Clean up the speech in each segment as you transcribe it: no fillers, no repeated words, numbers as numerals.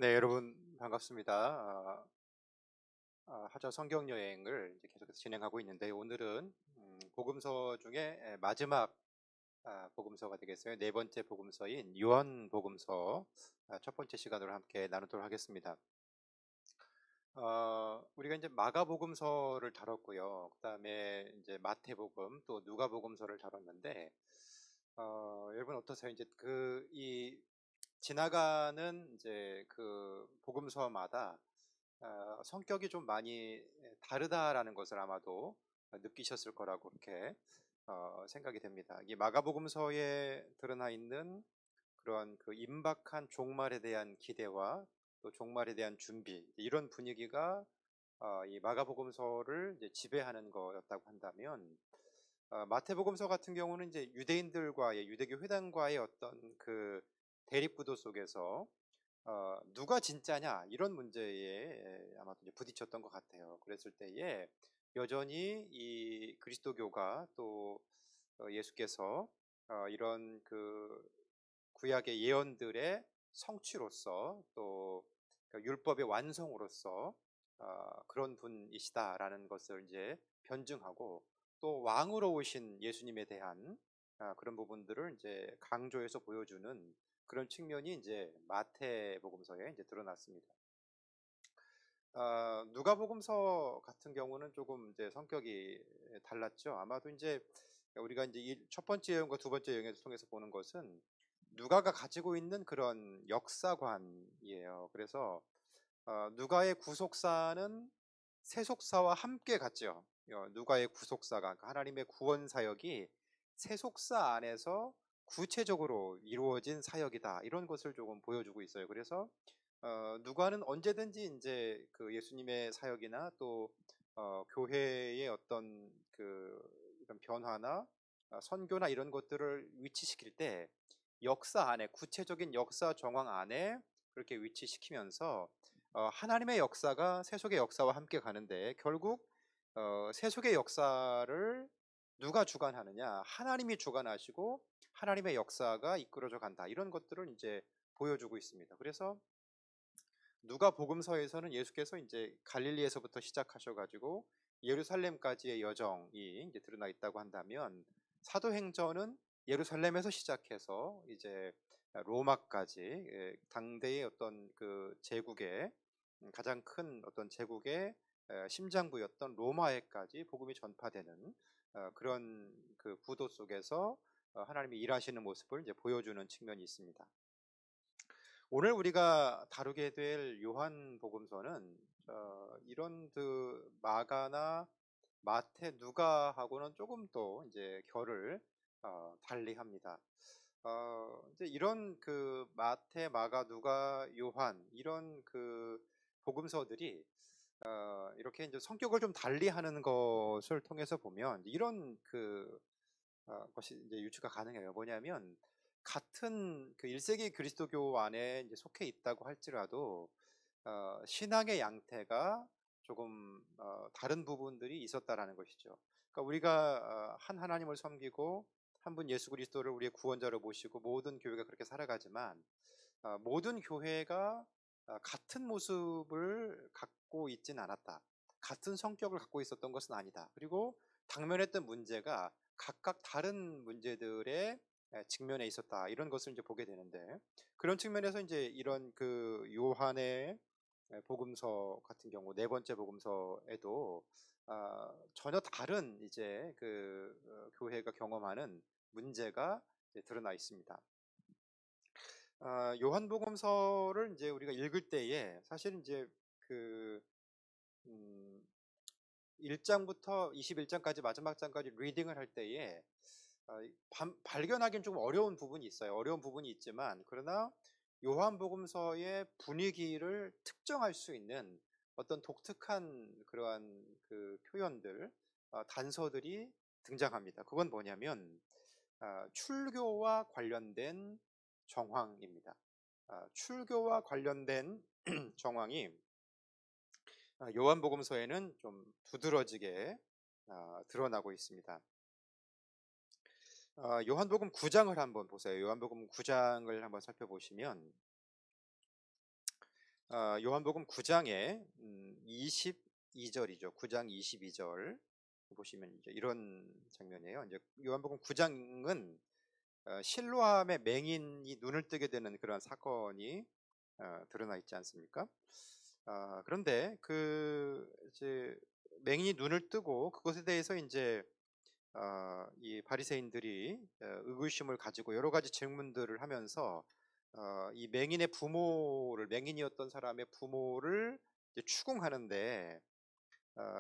네, 여러분 반갑습니다. 하저 성경 여행을 이제 계속해서 진행하고 있는데 오늘은 복음서 중에 마지막 복음서가 되겠어요. 네 번째 복음서인 요한 복음서 첫 번째 시간으로 함께 나누도록 하겠습니다. 우리가 이제 마가복음서를 다뤘고요. 그다음에 이제 마태복음 또 누가복음서를 다뤘는데 여러분 어떠세요? 이제 이 지나가는 이제 그 복음서마다 성격이 좀 많이 다르다라는 것을 아마도 느끼셨을 거라고 그렇게 생각이 됩니다. 이 마가복음서에 드러나 있는 그런 그 임박한 종말에 대한 기대와 또 종말에 대한 준비 이런 분위기가 이 마가복음서를 이제 지배하는 거였다고 한다면 마태복음서 같은 경우는 이제 유대인들과의 유대교 회당과의 어떤 그 대립구도 속에서 누가 진짜냐 이런 문제에 아마도 이제 부딪혔던 것 같아요. 그랬을 때에 여전히 이 그리스도교가 또 예수께서 이런 그 구약의 예언들의 성취로서 또그 율법의 완성으로서 그런 분이시다라는 것을 이제 변증하고 또 왕으로 오신 예수님에 대한 그런 부분들을 이제 강조해서 보여주는 그런 측면이 이제 마태복음서에 이제 드러났습니다. 누가복음서 같은 경우는 조금 이제 성격이 달랐죠. 아마도 이제 우리가 이제 이 첫 번째 여행과 두 번째 여행을 통해서 보는 것은 누가가 가지고 있는 그런 역사관이에요. 그래서 누가의 구속사는 세속사와 함께 갔죠. 누가의 구속사가 그러니까 하나님의 구원 사역이 세속사 안에서 구체적으로 이루어진 사역이다. 이런 것을 조금 보여주고 있어요. 그래서 누가는 언제든지 이제 그 예수님의 사역이나 또 교회의 어떤 그 이런 변화나 선교나 이런 것들을 위치시킬 때 역사 안에 구체적인 역사 정황 안에 그렇게 위치시키면서 하나님의 역사가 세속의 역사와 함께 가는데 결국 세속의 역사를 누가 주관하느냐? 하나님이 주관하시고 하나님의 역사가 이끌어져 간다. 이런 것들을 이제 보여주고 있습니다. 그래서 누가복음서에서는 예수께서 이제 갈릴리에서부터 시작하셔가지고 예루살렘까지의 여정이 이제 드러나 있다고 한다면 사도행전은 예루살렘에서 시작해서 이제 로마까지 당대의 어떤 그 제국의 가장 큰 어떤 제국의 심장부였던 로마에까지 복음이 전파되는 그런 그 구도 속에서 하나님이 일하시는 모습을 이제 보여주는 측면이 있습니다. 오늘 우리가 다루게 될 요한복음서는 이런 그 마가나 마태, 누가하고는 조금 더 이제 결을 달리합니다. 이제 이런 그 마태, 마가, 누가, 요한 이런 그 복음서들이 이렇게 이제 성격을 좀 달리하는 것을 통해서 보면 이런 그 것이 이제 유추가 가능해요. 뭐냐면 같은 그 1세기 그리스도교 안에 이제 속해 있다고 할지라도 신앙의 양태가 조금 다른 부분들이 있었다라는 것이죠. 그러니까 우리가 한 하나님을 섬기고 한 분 예수 그리스도를 우리의 구원자로 모시고 모든 교회가 그렇게 살아가지만 모든 교회가 같은 모습을 갖고 있진 않았다. 같은 성격을 갖고 있었던 것은 아니다. 그리고 당면했던 문제가 각각 다른 문제들의 직면에 있었다. 이런 것을 이제 보게 되는데 그런 측면에서 이제 이런 그 요한의 복음서 같은 경우 네 번째 복음서에도 전혀 다른 이제 그 교회가 경험하는 문제가 이제 드러나 있습니다. 요한복음서를 이제 우리가 읽을 때에 사실 이제 그 음, 1장부터 21장까지 마지막 장까지 리딩을 할 때에 발견하기는 좀 어려운 부분이 있어요. 어려운 부분이 있지만 그러나 요한복음서의 분위기를 특정할 수 있는 어떤 독특한 그러한 그 표현들, 단서들이 등장합니다. 그건 뭐냐면 출교와 관련된 정황입니다. 출교와 관련된 정황이 요한복음서에는 좀 두드러지게 드러나고 있습니다. 요한복음 9장을 한번 보세요. 요한복음 9장을 한번 살펴보시면 요한복음 9장에 22절이죠. 9장 22절 보시면 이제 이런 장면이에요. 이제 요한복음 9장은 실로암의 맹인이 눈을 뜨게 되는 그런 사건이 드러나 있지 않습니까? 그런데 그 이제 맹인이 눈을 뜨고 그것에 대해서 이제 이 바리새인들이 의구심을 가지고 여러 가지 질문들을 하면서 이 맹인의 부모를 맹인이었던 사람의 부모를 이제 추궁하는데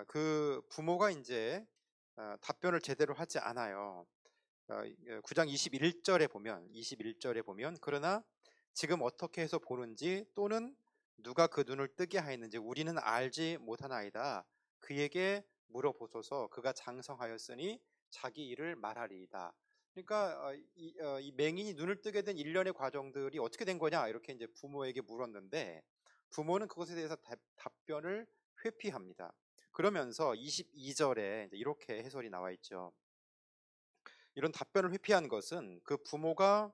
그 부모가 이제 답변을 제대로 하지 않아요. 9장 21절에 보면 그러나 지금 어떻게 해서 보는지 또는 누가 그 눈을 뜨게 하였는지 우리는 알지 못하나이다. 그에게 물어보소서. 그가 장성하였으니 자기 일을 말하리이다. 그러니까 이 맹인이 눈을 뜨게 된 일련의 과정들이 어떻게 된 거냐 이렇게 이제 부모에게 물었는데 부모는 그것에 대해서 답변을 회피합니다. 그러면서 22절에 이렇게 해설이 나와 있죠. 이런 답변을 회피한 것은 그 부모가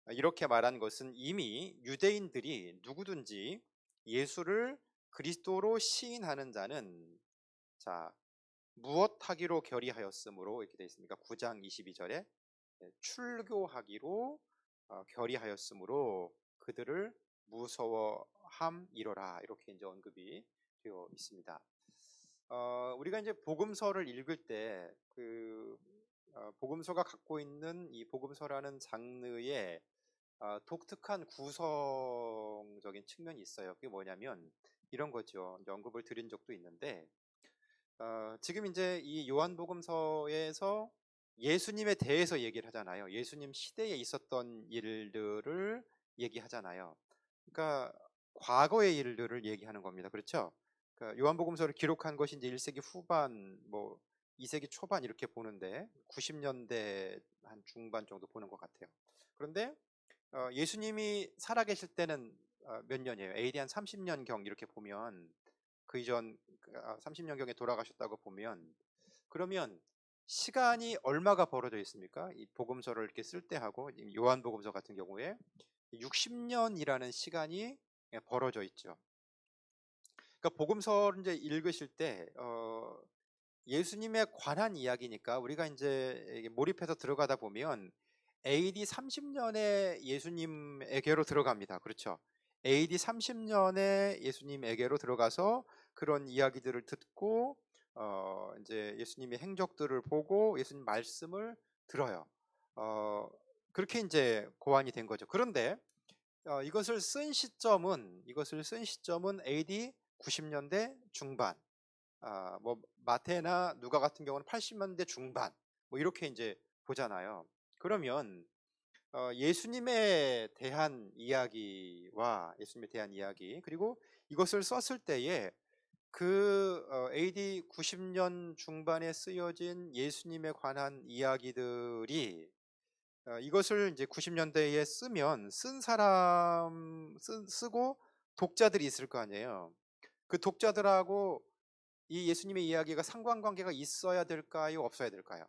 이렇게 말한 것은 이미 유대인들이 누구든지 예수를 그리스도로 시인하는 자는 자 무엇하기로 결의하였으므로 이렇게 되어 있습니까? 9장 22절에 출교하기로 결의하였으므로 그들을 무서워함이로라 이렇게 이제 언급이 되어 있습니다. 우리가 이제 복음서를 읽을 때그 복음서가 갖고 있는 이 복음서라는 장르의 독특한 구성적인 측면이 있어요. 그게 뭐냐면 이런 거죠. 이제 언급을 드린 적도 있는데 지금 이제 이 요한복음서에서 예수님에 대해서 얘기를 하잖아요. 예수님 시대에 있었던 일들을 얘기하잖아요. 그러니까 과거의 일들을 얘기하는 겁니다. 그렇죠? 그러니까 요한복음서를 기록한 것이 이제 1세기 후반, 뭐 2세기 초반 이렇게 보는데 90년대 한 중반 정도 보는 것 같아요. 그런데 예수님이 살아계실 때는 몇 년이에요? AD 한 30년경 이렇게 보면 그 이전 30년경에 돌아가셨다고 보면 그러면 시간이 얼마가 벌어져 있습니까? 이 복음서를 이렇게 쓸 때하고 요한복음서 같은 경우에 60년이라는 시간이 벌어져 있죠. 그러니까 복음서를 이제 읽으실 때 예수님에 관한 이야기니까 우리가 이제 몰입해서 들어가다 보면 AD 30년에 예수님에게로 들어갑니다. 그렇죠? AD 30년에 예수님에게로 들어가서 그런 이야기들을 듣고 이제 예수님의 행적들을 보고 예수님 말씀을 들어요. 그렇게 이제 고안이 된 거죠. 그런데 이것을 쓴 시점은 AD 90년대 중반. 뭐 마태나 누가 같은 경우는 80년대 중반. 뭐 이렇게 이제 보잖아요. 그러면 예수님에 대한 이야기와 예수님에 대한 이야기 그리고 이것을 썼을 때에 그 AD 90년 중반에 쓰여진 예수님에 관한 이야기들이 이것을 이제 90년대에 쓰면 쓰고 독자들이 있을 거 아니에요. 그 독자들하고 이 예수님의 이야기가 상관관계가 있어야 될까요? 없어야 될까요?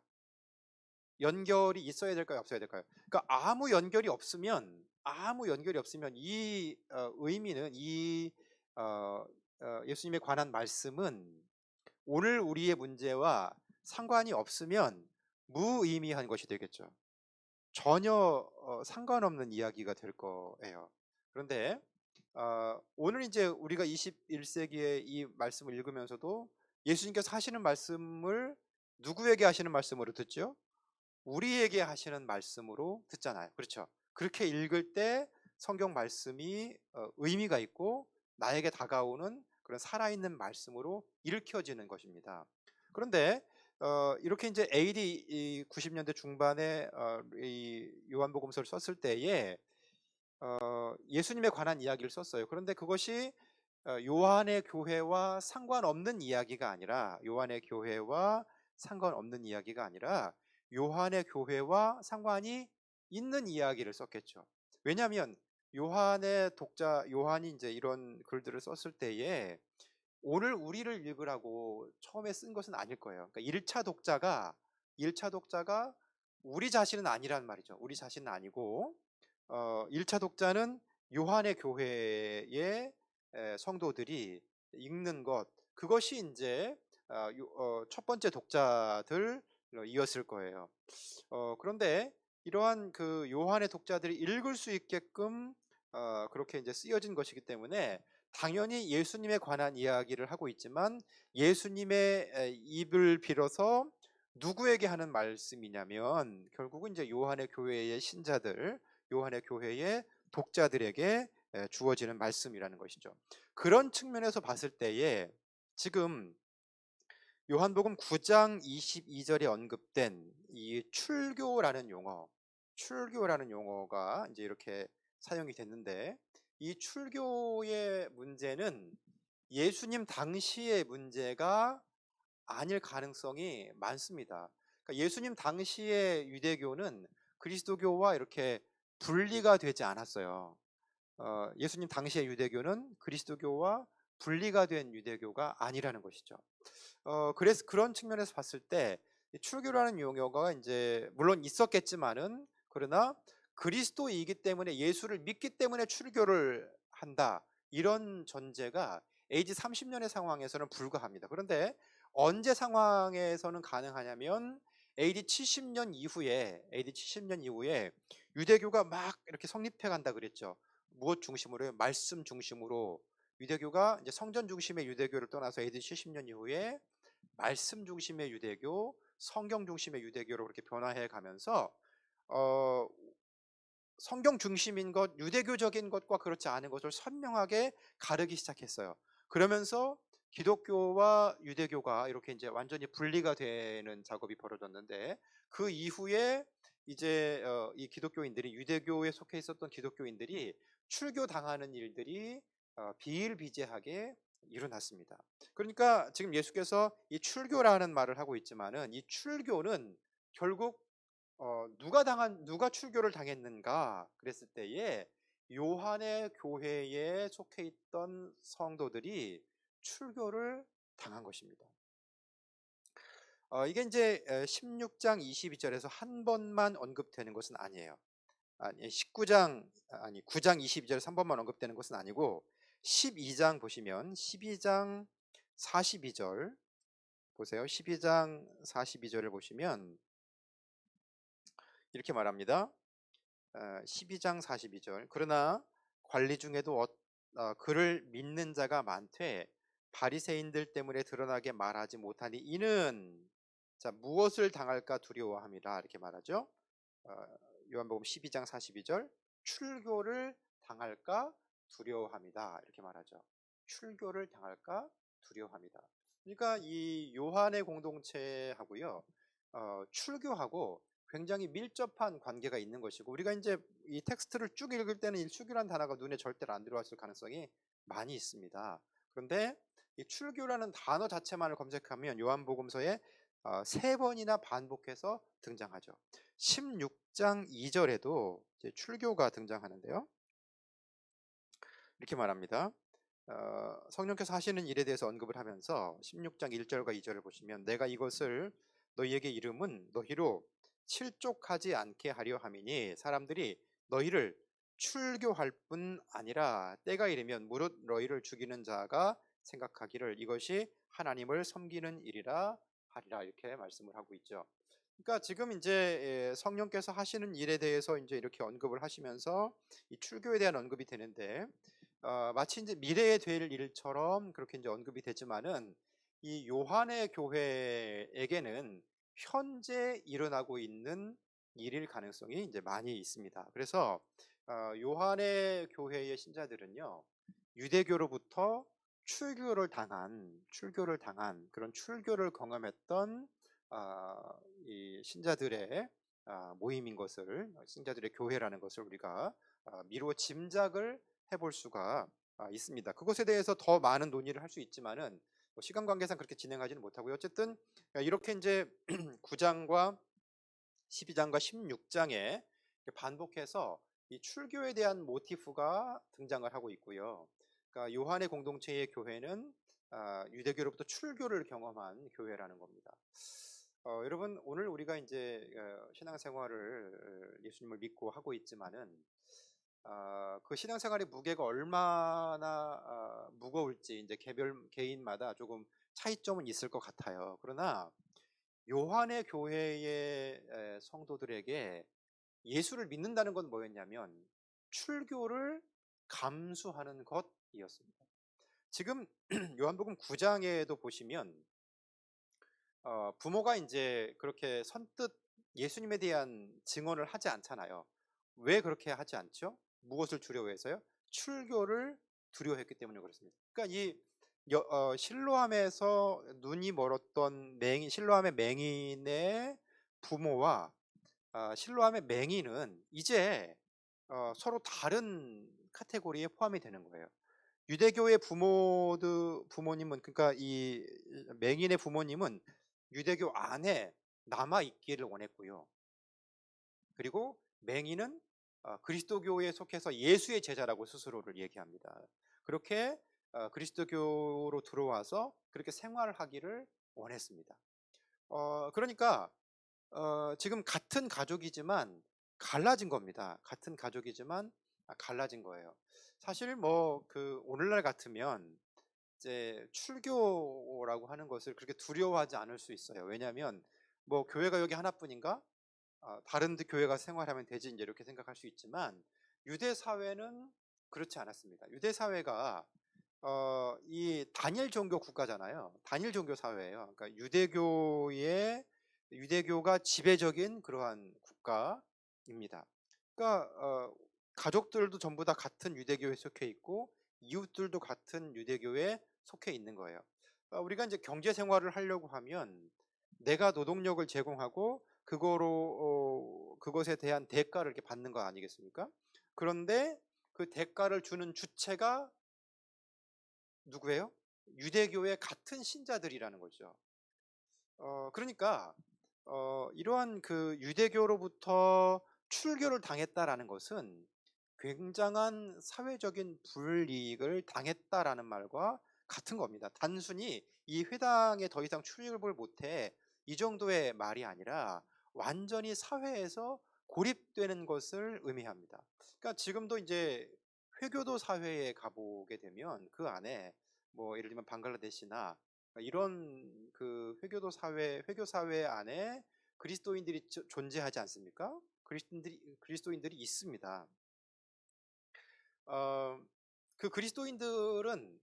연결이 있어야 될까요? 없어야 될까요? 그러니까 아무 연결이 없으면 이 의미는 이 예수님에 관한 말씀은 오늘 우리의 문제와 상관이 없으면 무의미한 것이 되겠죠. 전혀 상관없는 이야기가 될 거예요. 그런데 오늘 이제 우리가 21세기에 이 말씀을 읽으면서도 예수님께서 하시는 말씀을 누구에게 하시는 말씀으로 듣죠? 우리에게 하시는 말씀으로 듣잖아요. 그렇죠? 그렇게 읽을 때 성경 말씀이 의미가 있고 나에게 다가오는 그런 살아있는 말씀으로 읽혀지는 것입니다. 그런데 이렇게 이제 AD 90년대 중반에 이 요한복음서를 썼을 때에 예수님에 관한 이야기를 썼어요. 그런데 그것이 요한의 교회와 상관없는 이야기가 아니라 요한의 교회와 상관이 있는 이야기를 썼겠죠. 왜냐하면 요한의 독자 요한이 이제 이런 글들을 썼을 때에 오늘 우리를 읽으라고 처음에 쓴 것은 아닐 거예요. 그러니까 1차 독자가 우리 자신은 아니란 말이죠. 우리 자신은 아니고 1차 독자는 요한의 교회에 성도들이 읽는 것, 그것이 이제 첫 번째 독자들이었을 거예요. 그런데 이러한 그 요한의 독자들이 읽을 수 있게끔 그렇게 이제 쓰여진 것이기 때문에 당연히 예수님에 관한 이야기를 하고 있지만 예수님의 입을 빌어서 누구에게 하는 말씀이냐면 결국은 이제 요한의 교회의 신자들, 요한의 교회의 독자들에게 주어지는 말씀이라는 것이죠. 그런 측면에서 봤을 때에 지금 요한복음 9장 22절에 언급된 이 출교라는 용어가 이제 이렇게 사용이 됐는데, 이 출교의 문제는 예수님 당시의 문제가 아닐 가능성이 많습니다. 그러니까 예수님 당시의 유대교는 그리스도교와 이렇게 분리가 되지 않았어요. 예수님 당시의 유대교는 그리스도교와 분리가 된 유대교가 아니라는 것이죠. 그래서 그런 측면에서 봤을 때 출교라는 용어가 이제 물론 있었겠지만은, 그러나 그리스도이기 때문에 예수를 믿기 때문에 출교를 한다, 이런 전제가 AD 30년의 상황에서는 불가합니다. 그런데 언제 상황에서는 가능하냐면 AD 70년 이후에 유대교가 막 이렇게 성립해 간다 그랬죠. 무엇 중심으로요? 말씀 중심으로. 유대교가 이제 성전 중심의 유대교를 떠나서 AD 70년 이후에 말씀 중심의 유대교, 성경 중심의 유대교로 그렇게 변화해 가면서 어, 성경 중심인 것, 유대교적인 것과 그렇지 않은 것을 선명하게 가르기 시작했어요. 그러면서 기독교와 유대교가 이렇게 이제 완전히 분리가 되는 작업이 벌어졌는데, 그 이후에 이제 이 기독교인들이, 유대교에 속해 있었던 기독교인들이 출교 당하는 일들이 비일비재하게 일어났습니다. 그러니까 지금 예수께서 이 출교라는 말을 하고 있지만은, 이 출교는 결국 누가 출교를 당했는가 그랬을 때에 요한의 교회에 속해 있던 성도들이 출교를 당한 것입니다. 이게 이제 16장 22절에서 한 번만 언급되는 것은 아니에요. 9장 22절에서 한 번만 언급되는 것은 아니고, 12장 보시면 12장 42절 보세요. 12장 42절을 보시면 이렇게 말합니다. 12장 42절. 그러나 관리 중에도 그를 믿는 자가 많되 바리새인들 때문에 드러나게 말하지 못하니 이는 무엇을 당할까 두려워함이라, 이렇게 말하죠. 요한복음 12장 42절. 출교를 당할까 두려워함이다, 이렇게 말하죠. 출교를 당할까 두려워함이다. 그러니까 이 요한의 공동체하고요, 출교하고 굉장히 밀접한 관계가 있는 것이고, 우리가 이제 이 텍스트를 쭉 읽을 때는 이 출교라는 단어가 눈에 절대로 안 들어왔을 가능성이 많이 있습니다. 그런데 이 출교라는 단어 자체만을 검색하면 요한복음서에 3번이나 반복해서 등장하죠. 16장 2절에도 이제 출교가 등장하는데요. 이렇게 말합니다. 성령께서 하시는 일에 대해서 언급을 하면서 16장 1절과 2절을 보시면, 내가 이것을 너희에게 이름은 너희로 실족하지 않게 하려 함이니 사람들이 너희를 출교할 뿐 아니라 때가 이르면 무릇 너희를 죽이는 자가 생각하기를 이것이 하나님을 섬기는 일이라 하리라, 이렇게 말씀을 하고 있죠. 그러니까 지금 이제 성령께서 하시는 일에 대해서 이제 이렇게 언급을 하시면서 이 출교에 대한 언급이 되는데, 마치 이제 미래에 될 일처럼 그렇게 이제 언급이 되지만은, 이 요한의 교회에게는 현재 일어나고 있는 일일 가능성이 이제 많이 있습니다. 그래서 요한의 교회의 신자들은요, 유대교로부터 출교를 당한 그런 출교를 경험했던 이 신자들의 모임인 것을, 신자들의 교회라는 것을 우리가 미루어 짐작을 해볼 수가 있습니다. 그것에 대해서 더 많은 논의를 할 수 있지만은 시간 관계상 그렇게 진행하지는 못하고요. 어쨌든 이렇게 이제 9장과 12장과 16장에 반복해서 이 출교에 대한 모티프가 등장을 하고 있고요. 그러니까 요한의 공동체의 교회는 유대교로부터 출교를 경험한 교회라는 겁니다. 여러분, 오늘 우리가 이제 신앙생활을 예수님을 믿고 하고 있지만은 그 신앙생활의 무게가 얼마나 무거울지 이제 개인마다 조금 차이점은 있을 것 같아요. 그러나 요한의 교회의 성도들에게 예수를 믿는다는 건 뭐였냐면 출교를 감수하는 것이었습니다. 지금 요한복음 9장에도 보시면 부모가 이제 그렇게 선뜻 예수님에 대한 증언을 하지 않잖아요. 왜 그렇게 하지 않죠? 무엇을 두려워해서요? 출교를 두려워했기 때문에 그렇습니다. 그러니까 이 실로암에서 눈이 멀었던 실로암의 맹인의 부모와 실로암의 맹인은 이제 서로 다른 카테고리에 포함이 되는 거예요. 유대교의 부모님은, 그러니까 이 맹인의 부모님은 유대교 안에 남아 있기를 원했고요. 그리고 맹인은 그리스도교에 속해서 예수의 제자라고 스스로를 얘기합니다. 그렇게 그리스도교로 들어와서 그렇게 생활하기를 원했습니다. 그러니까 지금 같은 가족이지만 갈라진 겁니다. 같은 가족이지만 갈라진 거예요. 사실 뭐 그 오늘날 같으면 이제 출교라고 하는 것을 그렇게 두려워하지 않을 수 있어요. 왜냐하면 뭐 교회가 여기 하나뿐인가? 다른 교회가 생활하면 되지 이제 이렇게 생각할 수 있지만 유대 사회는 그렇지 않았습니다. 유대 사회가 이 단일 종교 국가잖아요. 단일 종교 사회예요. 그러니까 유대교가 지배적인 그러한 국가입니다. 그러니까 가족들도 전부 다 같은 유대교에 속해 있고 이웃들도 같은 유대교에 속해 있는 거예요. 우리가 이제 경제 생활을 하려고 하면 내가 노동력을 제공하고 그것에 대한 대가를 이렇게 받는 거 아니겠습니까? 그런데 그 대가를 주는 주체가 누구예요? 유대교의 같은 신자들이라는 거죠. 그러니까 이러한 그 유대교로부터 출교를 당했다라는 것은 굉장한 사회적인 불이익을 당했다라는 말과 같은 겁니다. 단순히 이 회당에 더 이상 출입을 못해 이 정도의 말이 아니라 완전히 사회에서 고립되는 것을 의미합니다. 그러니까 지금도 이제 회교도 사회에 가보게 되면 그 안에 뭐 예를 들면 방글라데시나 이런 그 회교 사회 안에 그리스도인들이 존재하지 않습니까? 그리스도인들이 있습니다. 그 그리스도인들은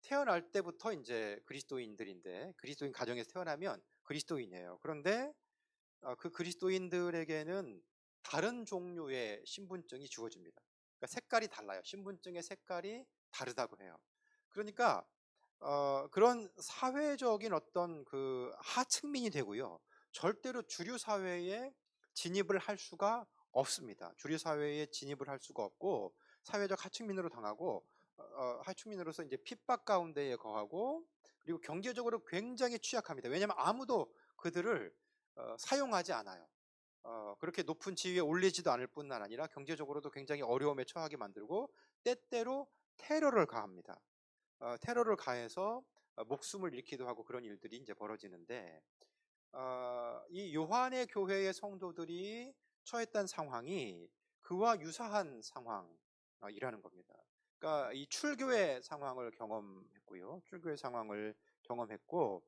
태어날 때부터 이제 그리스도인들인데 그리스도인 가정에서 태어나면 그리스도인이에요. 그런데 그 그리스도인들에게는 다른 종류의 신분증이 주어집니다. 그러니까 색깔이 달라요. 신분증의 색깔이 다르다고 해요. 그러니까 그런 사회적인 어떤 그 하층민이 되고요. 절대로 주류 사회에 진입을 할 수가 없습니다. 주류 사회에 진입을 할 수가 없고 사회적 하층민으로 당하고 하층민으로서 이제 핍박 가운데에 거하고 그리고 경제적으로 굉장히 취약합니다. 왜냐하면 아무도 그들을 사용하지 않아요. 그렇게 높은 지위에 올리지도 않을 뿐만 아니라 경제적으로도 굉장히 어려움에 처하게 만들고 때때로 테러를 가합니다. 테러를 가해서 목숨을 잃기도 하고 그런 일들이 이제 벌어지는데 이 요한의 교회의 성도들이 처했던 상황이 그와 유사한 상황이라는 겁니다. 그러니까 이 출교의 상황을 경험했고요. 출교의 상황을 경험했고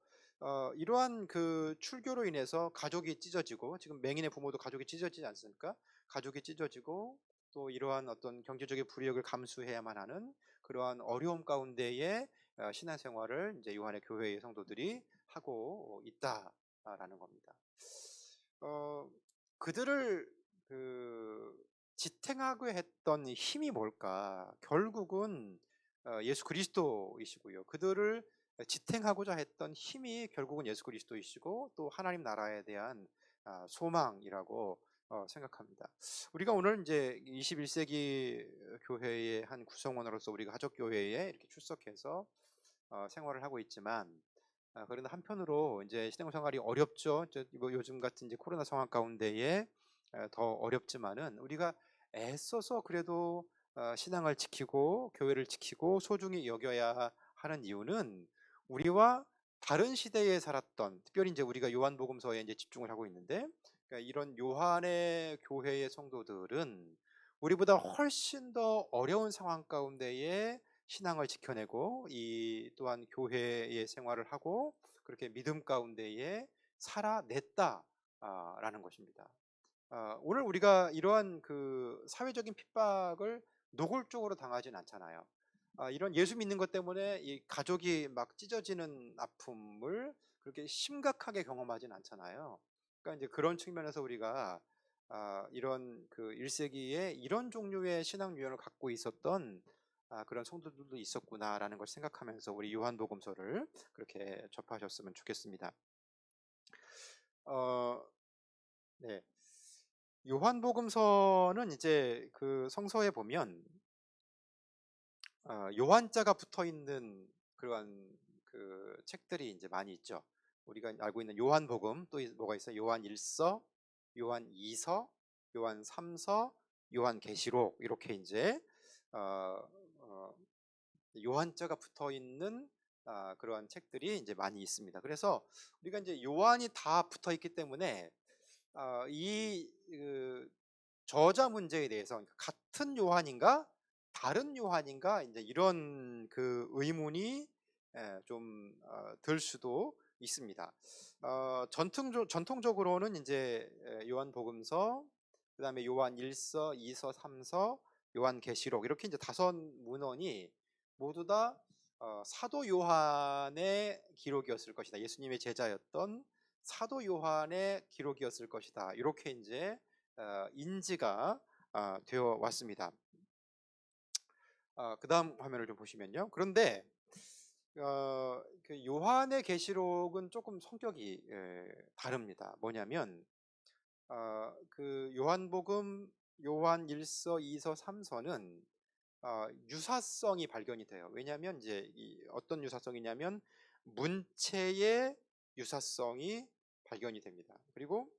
이러한 그 출교로 인해서 가족이 찢어지고 지금 맹인의 부모도 가족이 찢어지지 않습니까? 가족이 찢어지고 또 이러한 어떤 경제적인 불이익을 감수해야만 하는 그러한 어려움 가운데에 신앙생활을 이제 요한의 교회의 성도들이 하고 있다라는 겁니다. 그들을 지탱하게 했던 힘이 뭘까? 결국은 예수 그리스도이시고요. 그들을 지탱하고자 했던 힘이 결국은 예수 그리스도이시고 또 하나님 나라에 대한 소망이라고 생각합니다. 우리가 오늘 이제 21세기 교회의 한 구성원으로서 우리가 가족교회에 이렇게 출석해서 생활을 하고 있지만 그런데 한편으로 이제 신앙생활이 어렵죠. 뭐 요즘 같은 이제 코로나 상황 가운데에 더 어렵지만은 우리가 애써서 그래도 신앙을 지키고 교회를 지키고 소중히 여겨야 하는 이유는 우리와 다른 시대에 살았던 특별히 이제 우리가 요한복음서에 이제 집중을 하고 있는데 그러니까 이런 요한의 교회의 성도들은 우리보다 훨씬 더 어려운 상황 가운데에 신앙을 지켜내고 이 또한 교회의 생활을 하고 그렇게 믿음 가운데에 살아냈다라는 것입니다. 오늘 우리가 이러한 그 사회적인 핍박을 노골적으로 당하진 않잖아요. 이런 예수 믿는 것 때문에 이 가족이 막 찢어지는 아픔을 그렇게 심각하게 경험하진 않잖아요. 그러니까 이제 그런 측면에서 우리가 이런 그 1세기에 이런 종류의 신앙 유형을 갖고 있었던 그런 성도들도 있었구나라는 걸 생각하면서 우리 요한복음서를 그렇게 접하셨으면 좋겠습니다. 어, 네. 요한복음서는 이제 그 성서에 보면 요한자가 붙어 있는 그러한 그 책들이 이제 많이 있죠. 우리가 알고 있는 요한복음 또 뭐가 있어요? 요한 1서, 요한 2서, 요한 3서, 요한 계시록 이렇게 이제 어, 어, 요한자가 붙어 있는 그러한 책들이 이제 많이 있습니다. 그래서 우리가 이제 요한이 다 붙어 있기 때문에 이 저자 문제에 대해서 그러니까 같은 요한인가 다른 요한인가 이제 이런 그 의문이 좀 들 수도 있습니다. 전통적으로는 이제 요한복음서, 그다음에 요한 1서, 2서, 3서, 요한 계시록 이렇게 이제 다섯 문헌이 모두 다 사도 요한의 기록이었을 것이다. 예수님의 제자였던 사도 요한의 기록이었을 것이다. 이렇게 이제 인지가 되어 왔습니다. 그 다음 화면을 좀 보시면요. 그런데 그 요한의 계시록은 조금 성격이 다릅니다. 뭐냐면 그 요한복음, 요한 1서, 2서, 3서는 유사성이 발견이 돼요. 왜냐하면 이제 어떤 유사성이냐면 문체의 유사성이 발견이 됩니다. 그리고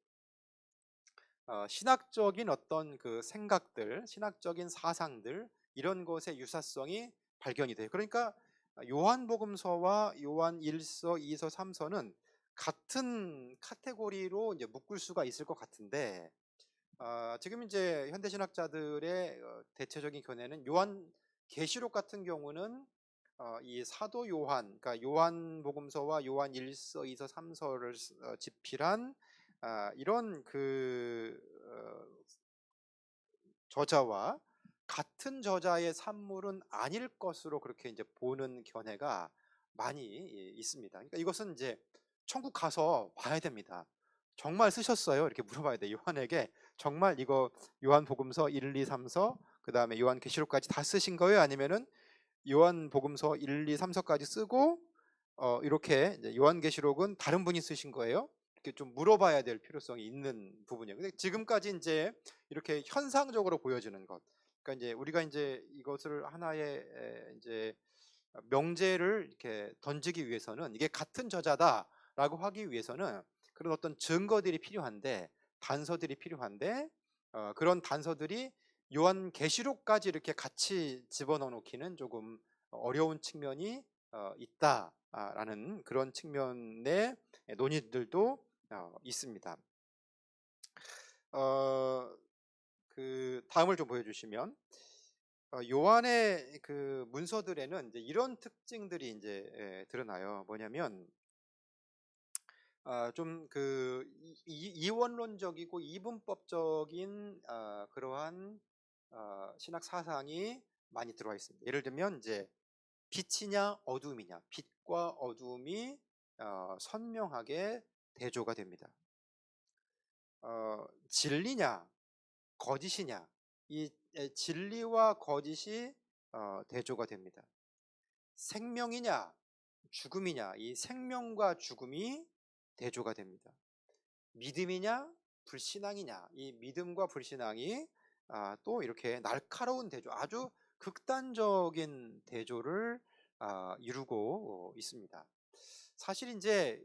신학적인 어떤 그 생각들, 신학적인 사상들 이런 것의 유사성이 발견이 돼요. 그러니까 요한복음서와 요한 1서, 2서, 3서는 같은 카테고리로 이제 묶을 수가 있을 것 같은데 지금 이제 현대 신학자들의 대체적인 견해는 요한 계시록 같은 경우는 이 사도 요한, 그러니까 요한복음서와 요한 1서, 2서, 3서를 집필한 이런 그 저자와 같은 저자의 산물은 아닐 것으로 그렇게 이제 보는 견해가 많이 있습니다. 그러니까 이것은 이제 천국 가서 봐야 됩니다. 정말 쓰셨어요? 이렇게 물어봐야 돼요. 요한에게 정말 이거 요한복음서 1, 2, 3서 그다음에 요한계시록까지 다 쓰신 거예요? 아니면은 요한복음서 1, 2, 3서까지 쓰고 이렇게 이제 요한계시록은 다른 분이 쓰신 거예요? 이렇게 좀 물어봐야 될 필요성이 있는 부분이에요. 근데 지금까지 이제 이렇게 현상적으로 보여지는 것, 그러니까 이제 우리가 이제 이것을 하나의 이제 명제를 이렇게 던지기 위해서는 이게 같은 저자다라고 하기 위해서는 그런 어떤 증거들이 필요한데 단서들이 필요한데 그런 단서들이 요한계시록까지 이렇게 같이 집어넣어 놓기는 조금 어려운 측면이 있다라는 그런 측면의 논의들도 있습니다. 그 다음을 좀 보여주시면 요한의 그 문서들에는 이제 이런 특징들이 이제 드러나요. 뭐냐면 좀 그 이원론적이고 이분법적인 그러한 신학 사상이 많이 들어와 있습니다. 예를 들면 이제 빛이냐 어둠이냐, 빛과 어둠이 선명하게 대조가 됩니다. 진리냐 거짓이냐, 이 진리와 거짓이 대조가 됩니다. 생명이냐 죽음이냐, 이 생명과 죽음이 대조가 됩니다. 믿음이냐 불신앙이냐, 이 믿음과 불신앙이 또 이렇게 날카로운 대조, 아주 극단적인 대조를 이루고 있습니다. 사실 이제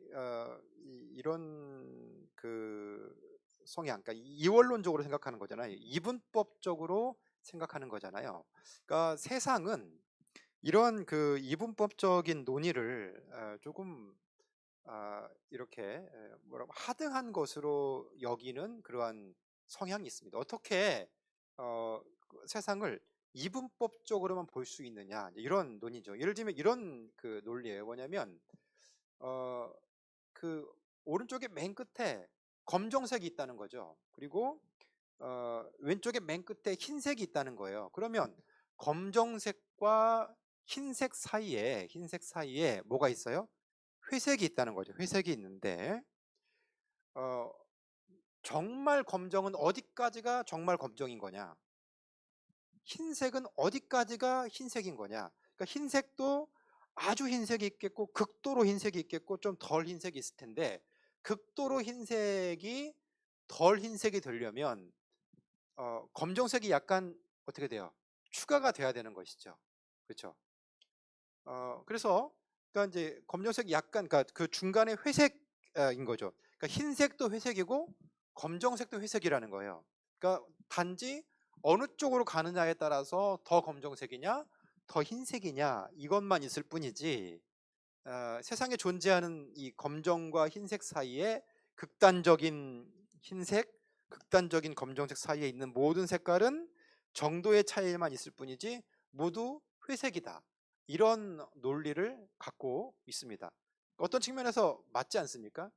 이런 그 성향, 그러니까 이원론적으로 생각하는 거잖아요. 이분법적으로 생각하는 거잖아요. 그러니까 세상은 이런 그 이분법적인 논의를 조금 이렇게 뭐라고 하등한 것으로 여기는 그러한 성향이 있습니다. 어떻게 세상을 이분법적으로만 볼 수 있느냐, 이런 논의죠. 예를 들면 이런 그 논리예요. 뭐냐면 어, 그 오른쪽에 맨 끝에 검정색이 있다는 거죠. 그리고 왼쪽에 맨 끝에 흰색이 있다는 거예요. 그러면 검정색과 흰색 사이에 뭐가 있어요? 회색이 있다는 거죠. 회색이 있는데 어, 정말 검정은 어디까지가 정말 검정인 거냐? 흰색은 어디까지가 흰색인 거냐? 그러니까 흰색도 아주 흰색이 있겠고 극도로 흰색이 있겠고 좀 덜 흰색이 있을 텐데, 극도로 흰색이 덜 흰색이 되려면 검정색이 약간 어떻게 돼요? 추가가 돼야 되는 것이죠. 그렇죠? 그래서 그러니까 이제 검정색이 약간 그러니까 그 중간에 회색인 거죠. 그러니까 흰색도 회색이고 검정색도 회색이라는 거예요. 그러니까 단지 어느 쪽으로 가느냐에 따라서 더 검정색이냐, 더 흰색이냐 이것만 있을 뿐이지 세상에 존재하는 이 검정과 흰색 사이에 극단적인 흰색, 극단적인 검정색 사이에 있는 모든 색깔은 정도의 차이만 있을 뿐이지 모두 회색이다. 이런 논리를 갖고 있습니다. 어떤 측면에서 맞지 않습니까?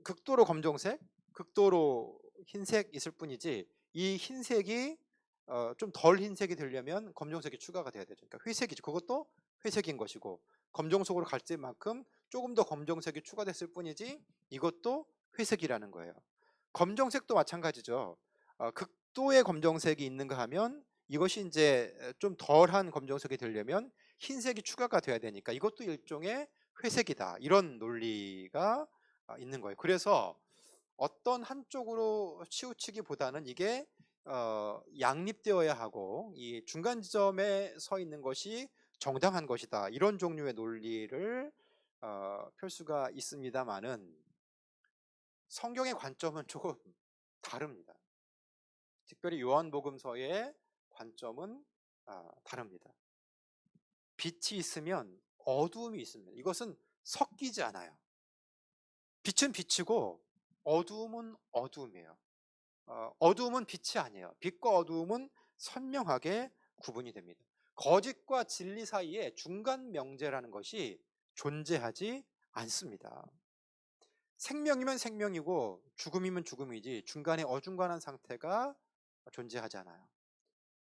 극도로 검정색, 극도로 흰색 있을 뿐이지 이 흰색이 좀 덜 흰색이 되려면 검정색이 추가가 돼야 되죠. 그러니까 회색이죠. 그것도 회색인 것이고 검정색으로 갈 때만큼 조금 더 검정색이 추가됐을 뿐이지 이것도 회색이라는 거예요. 검정색도 마찬가지죠. 극도의 검정색이 있는가 하면 이것이 이제 좀 덜한 검정색이 되려면 흰색이 추가가 돼야 되니까 이것도 일종의 회색이다. 이런 논리가 있는 거예요. 그래서 어떤 한쪽으로 치우치기보다는 이게 양립되어야 하고 이 중간 지점에 서 있는 것이 정당한 것이다. 이런 종류의 논리를 펼 수가 있습니다만은 성경의 관점은 조금 다릅니다. 특별히 요한복음서의 관점은 다릅니다. 빛이 있으면 어두움이 있습니다. 이것은 섞이지 않아요. 빛은 빛이고 어두움은 어두움이에요. 어두움은 빛이 아니에요. 빛과 어두움은 선명하게 구분이 됩니다. 거짓과 진리 사이에 중간 명제라는 것이 존재하지 않습니다. 생명이면 생명이고 죽음이면 죽음이지 중간에 어중간한 상태가 존재하지 않아요.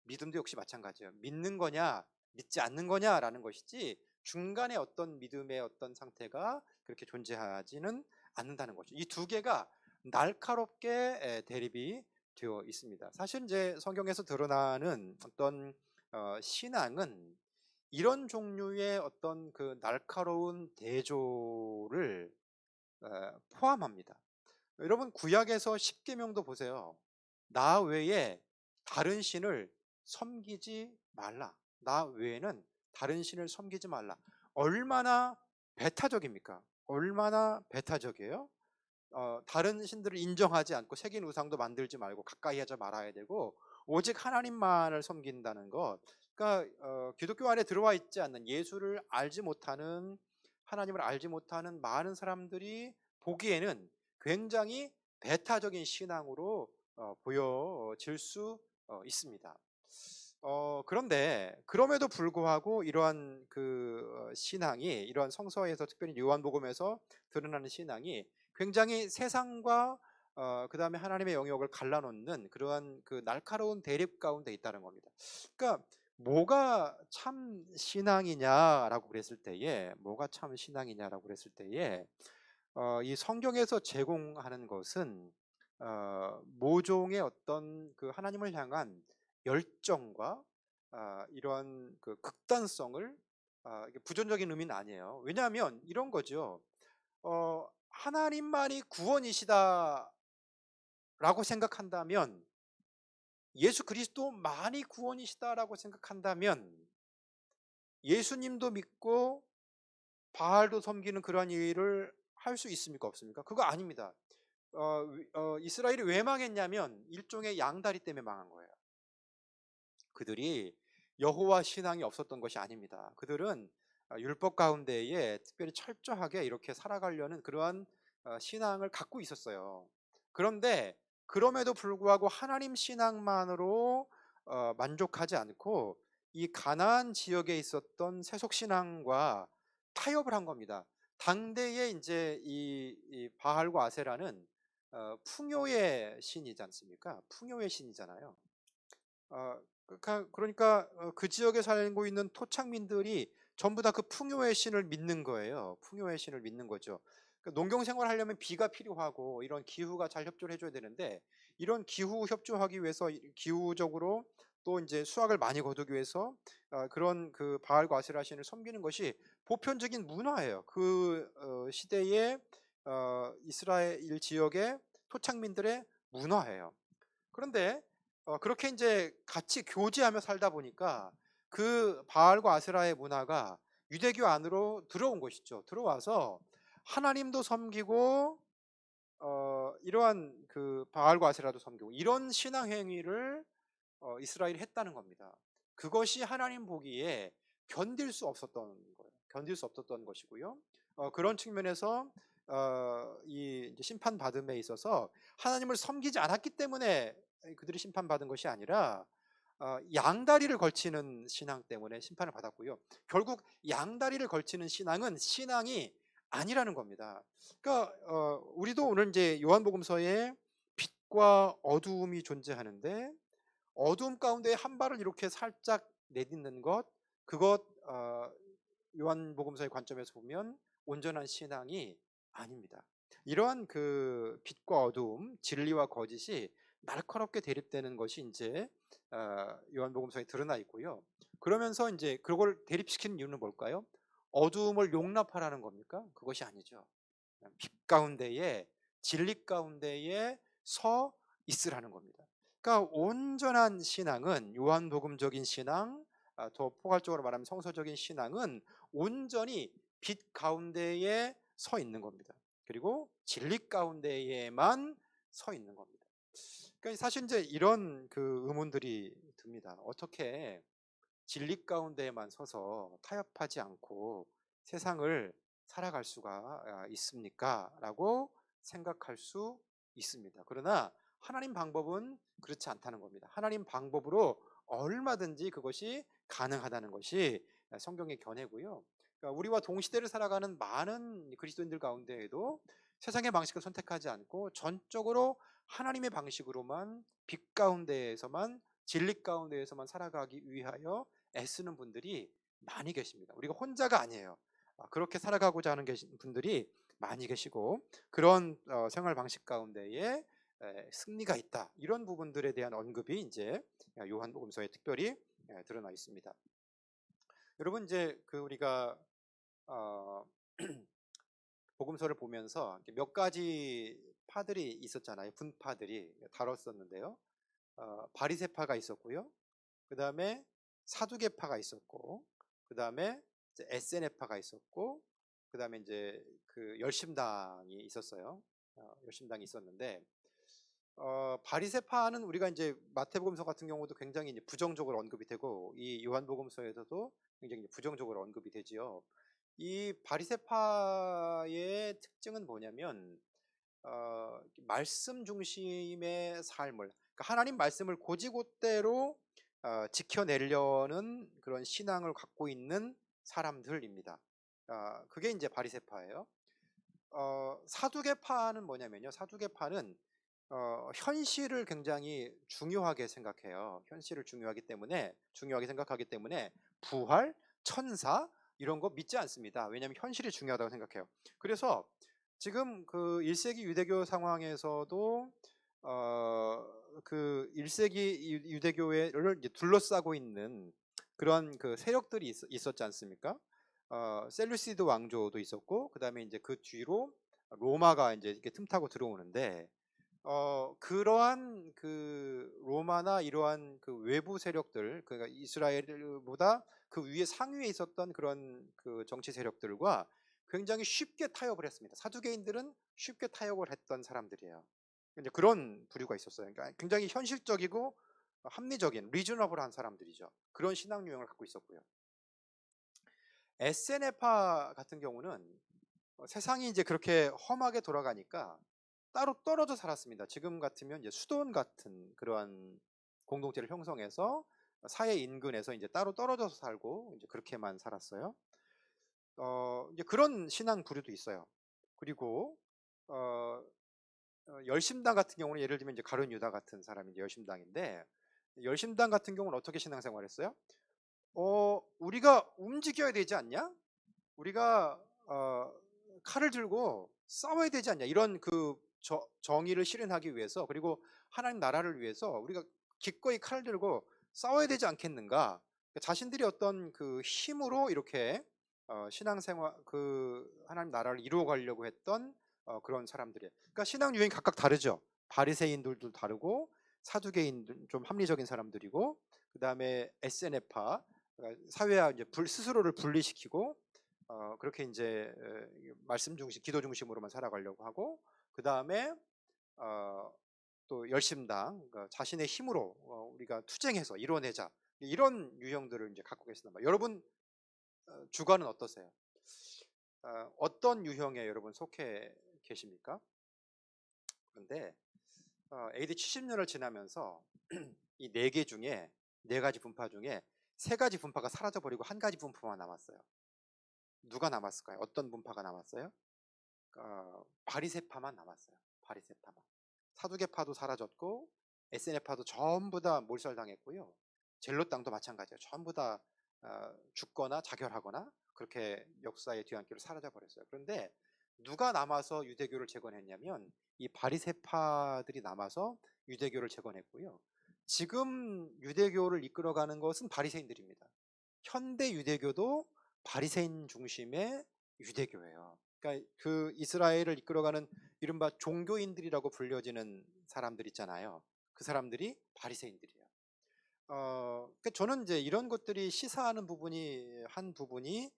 믿음도 역시 마찬가지예요. 믿는 거냐 믿지 않는 거냐라는 것이지 중간에 어떤 믿음의 어떤 상태가 그렇게 존재하지는 않는다는 거죠. 이 두 개가 날카롭게 대립이 되어 있습니다. 사실 이제 성경에서 드러나는 어떤 신앙은 이런 종류의 어떤 그 날카로운 대조를 포함합니다. 여러분 구약에서 십계명도 보세요. 나 외에 다른 신을 섬기지 말라. 나 외에는 다른 신을 섬기지 말라. 얼마나 배타적입니까? 얼마나 배타적이에요? 다른 신들을 인정하지 않고 새긴 우상도 만들지 말고 가까이 하지 말아야 되고 오직 하나님만을 섬긴다는 것. 그러니까 기독교 안에 들어와 있지 않는 예수를 알지 못하는 하나님을 알지 못하는 많은 사람들이 보기에는 굉장히 배타적인 신앙으로 보여질 수 있습니다. 그런데 그럼에도 불구하고 이러한 그 신앙이 이러한 성서에서 특별히 요한복음에서 드러나는 신앙이 굉장히 세상과 그 다음에 하나님의 영역을 갈라놓는 그러한 그 날카로운 대립 가운데 있다는 겁니다. 그러니까 뭐가 참 신앙이냐라고 그랬을 때에 이 성경에서 제공하는 것은 모종의 어떤 그 하나님을 향한 열정과 이러한 그 극단성을 이게 부정적인 의미는 아니에요. 왜냐하면 이런 거죠. 하나님만이 구원이시다라고 생각한다면, 예수 그리스도만이 구원이시다라고 생각한다면 예수님도 믿고 바알도 섬기는 그러한 일을 할 수 있습니까? 없습니까? 그거 아닙니다. 이스라엘이 왜 망했냐면 일종의 양다리 때문에 망한 거예요. 그들이 여호와 신앙이 없었던 것이 아닙니다. 그들은 율법 가운데에 특별히 철저하게 이렇게 살아가려는 그러한 신앙을 갖고 있었어요. 그런데 그럼에도 불구하고 하나님 신앙만으로 만족하지 않고 이 가나안 지역에 있었던 세속 신앙과 타협을 한 겁니다. 당대에 이제 이 바알과 아세라는 풍요의 신이지 않습니까? 풍요의 신이잖아요. 그러니까 그 지역에 살고 있는 토착민들이 전부 다 그 풍요의 신을 믿는 거예요. 풍요의 신을 믿는 거죠. 그러니까 농경 생활을 하려면 비가 필요하고 이런 기후가 잘 협조를 해줘야 되는데, 이런 기후 협조하기 위해서 기후적으로 또 이제 수확을 많이 거두기 위해서 그런 그 바알과 아세라 신을 섬기는 것이 보편적인 문화예요. 그 시대의 이스라엘 지역의 토착민들의 문화예요. 그런데 그렇게 이제 같이 교제하며 살다 보니까 그 바알과 아세라의 문화가 유대교 안으로 들어온 것이죠. 들어와서 하나님도 섬기고 이러한 그 바알과 아세라도 섬기고 이런 신앙 행위를 이스라엘이 했다는 겁니다. 그것이 하나님 보기에 견딜 수 없었던 거예요. 견딜 수 없었던 것이고요. 그런 측면에서 이 심판 받음에 있어서 하나님을 섬기지 않았기 때문에 그들이 심판받은 것이 아니라 양다리를 걸치는 신앙 때문에 심판을 받았고요. 결국 양다리를 걸치는 신앙은 신앙이 아니라는 겁니다. 그러니까 우리도 오늘 이제 요한복음서에 빛과 어두움이 존재하는데, 어두움 가운데 한 발을 이렇게 살짝 내딛는 것, 그것 요한복음서의 관점에서 보면 온전한 신앙이 아닙니다. 이러한 그 빛과 어두움, 진리와 거짓이 날카롭게 대립되는 것이 이제 요한복음서에 드러나 있고요. 그러면서 이제 그걸 대립시키는 이유는 뭘까요? 어두움을 용납하라는 겁니까? 그것이 아니죠. 빛 가운데에, 진리 가운데에 서 있으라는 겁니다. 그러니까 온전한 신앙은, 요한복음적인 신앙, 더 포괄적으로 말하면 성서적인 신앙은 온전히 빛 가운데에 서 있는 겁니다. 그리고 진리 가운데에만 서 있는 겁니다. 그러니까 사실 이제 이런 그 의문들이 듭니다. 어떻게 진리 가운데에만 서서 타협하지 않고 세상을 살아갈 수가 있습니까? 라고 생각할 수 있습니다. 그러나 하나님 방법은 그렇지 않다는 겁니다. 하나님 방법으로 얼마든지 그것이 가능하다는 것이 성경의 견해고요. 그러니까 우리와 동시대를 살아가는 많은 그리스도인들 가운데에도 세상의 방식을 선택하지 않고 전적으로 하나님의 방식으로만, 빛 가운데에서만, 진리 가운데에서만 살아가기 위하여 애쓰는 분들이 많이 계십니다. 우리가 혼자가 아니에요. 그렇게 살아가고자 하는 분들이 많이 계시고, 그런 생활 방식 가운데에 승리가 있다, 이런 부분들에 대한 언급이 이제 요한복음서에 특별히 드러나 있습니다. 여러분, 이제 그 우리가 복음서를 보면서 몇 가지 파들이 있었잖아요. 분파들이 다뤘었는데요. 바리새파가 있었고요. 그 다음에 사두개파가 있었고, 그 다음에 SNF파가 있었고, 그 다음에 이제 그 열심당이 있었어요. 열심당이 있었는데, 바리새파는 우리가 이제 마태복음서 같은 경우도 굉장히 이제 부정적으로 언급이 되고, 이 요한복음서에서도 굉장히 부정적으로 언급이 되지요. 이 바리새파의 특징은 뭐냐면 말씀 중심의 삶을, 그러니까 하나님 말씀을 고지고대로 지켜내려는 그런 신앙을 갖고 있는 사람들입니다. 그게 이제 바리새파예요. 사두개파는 뭐냐면요. 사두개파는 현실을 굉장히 중요하게 생각해요. 현실을 중요하게 생각하기 때문에 부활, 천사 이런 거 믿지 않습니다. 왜냐하면 현실이 중요하다고 생각해요. 그래서 지금 그 1세기 유대교 상황에서도 그 1세기 유대교회를 이제 둘러싸고 있는 그런 그 세력들이 있었지 않습니까? 셀루시드 왕조도 있었고, 그 다음에 이제 그 뒤로 로마가 이제 이렇게 틈타고 들어오는데, 그러한 그 로마나 이러한 그 외부 세력들, 그러니까 이스라엘보다 그 위에 상위에 있었던 그런 그 정치 세력들과 굉장히 쉽게 타협을 했습니다. 사두개인들은 쉽게 타협을 했던 사람들이에요. 이제 그런 부류가 있었어요. 그러니까 굉장히 현실적이고 합리적인 리저너블한 사람들이죠. 그런 신앙 유형을 갖고 있었고요. SNF파 같은 경우는 세상이 이제 그렇게 험하게 돌아가니까 따로 떨어져 살았습니다. 지금 같으면 이제 수도원 같은 그러한 공동체를 형성해서 사회 인근에서 이제 따로 떨어져서 살고 이제 그렇게만 살았어요. 이제 그런 신앙 부류도 있어요. 그리고 어, 열심당 같은 경우는 예를 들면 이제 가룟 유다 같은 사람이 이제 열심당인데, 열심당 같은 경우는 어떻게 신앙생활했어요? 우리가 움직여야 되지 않냐? 우리가 칼을 들고 싸워야 되지 않냐? 이런 그 정의를 실현하기 위해서, 그리고 하나님 나라를 위해서 우리가 기꺼이 칼을 들고 싸워야 되지 않겠는가? 자신들이 어떤 그 힘으로 이렇게 신앙생활, 그 하나님 나라를 이루어 가려고 했던 그런 사람들이에요. 그러니까 신앙 유형이 각각 다르죠. 바리새인들도 다르고, 사두개인들 좀 합리적인 사람들이고, 그 다음에 SNF파, 그러니까 사회와 이제 스스로를 분리시키고 그렇게 이제 말씀 중심, 기도 중심으로만 살아가려고 하고, 그 다음에 또 열심당, 그러니까 자신의 힘으로 우리가 투쟁해서 이뤄내자, 이런 유형들을 이제 갖고 계시단 말이에요. 여러분 주관은 어떠세요? 어떤 유형에 여러분 속해 계십니까? 그런데 AD 70년을 지나면서 이 네 개 중에, 네 가지 분파 중에 세 가지 분파가 사라져 버리고 한 가지 분파만 남았어요. 누가 남았을까요? 어떤 분파가 남았어요? 바리새파만 남았어요. 바리새파만. 사두개파도 사라졌고, SNF파도 전부 다 몰살당했고요. 젤롯당도 마찬가지예요. 전부 다 죽거나 자결하거나 그렇게 역사의 뒤안길로 사라져 버렸어요. 그런데 누가 남아서 유대교를 재건했냐면 이 바리새파들이 남아서 유대교를 재건했고요. 지금 유대교를 이끌어가는 것은 바리새인들입니다. 현대 유대교도 바리새인 중심의 유대교예요. 그러니까 그 이스라엘을 이끌어가는 이른바 종교인들이라고 불려지는 사람들 있잖아요. 그 사람들이 바리새인들이에요. 그러니까 저는 이제 이런 것들이 시사하는 부분이 한 부분이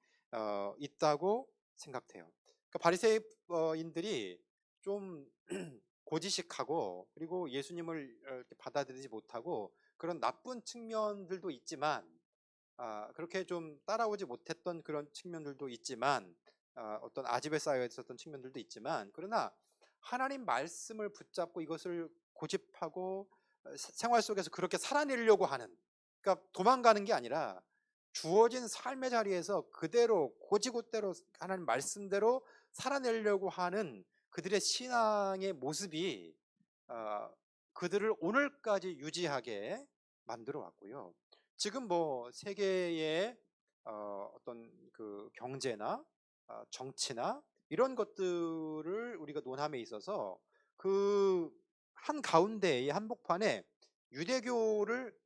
있다고 생각해요. 그러니까 바리새인들이 좀 고지식하고, 그리고 예수님을 이렇게 받아들이지 못하고 그런 나쁜 측면들도 있지만, 그렇게 좀 따라오지 못했던 그런 측면들도 있지만, 어떤 아집에 쌓여 있었던 측면들도 있지만, 그러나 하나님 말씀을 붙잡고 이것을 고집하고 생활 속에서 그렇게 살아내려고 하는, 그러니까 도망가는 게 아니라 주어진 삶의 자리에서 그대로 고지고대로 하나님 말씀대로 살아내려고 하는 그들의 신앙의 모습이 그들을 오늘까지 유지하게 만들어 왔고요. 지금 뭐 세계의 어떤 그 경제나 정치나 이런 것들을 우리가 논함에 있어서 그 한 가운데의 한복판에 유대교를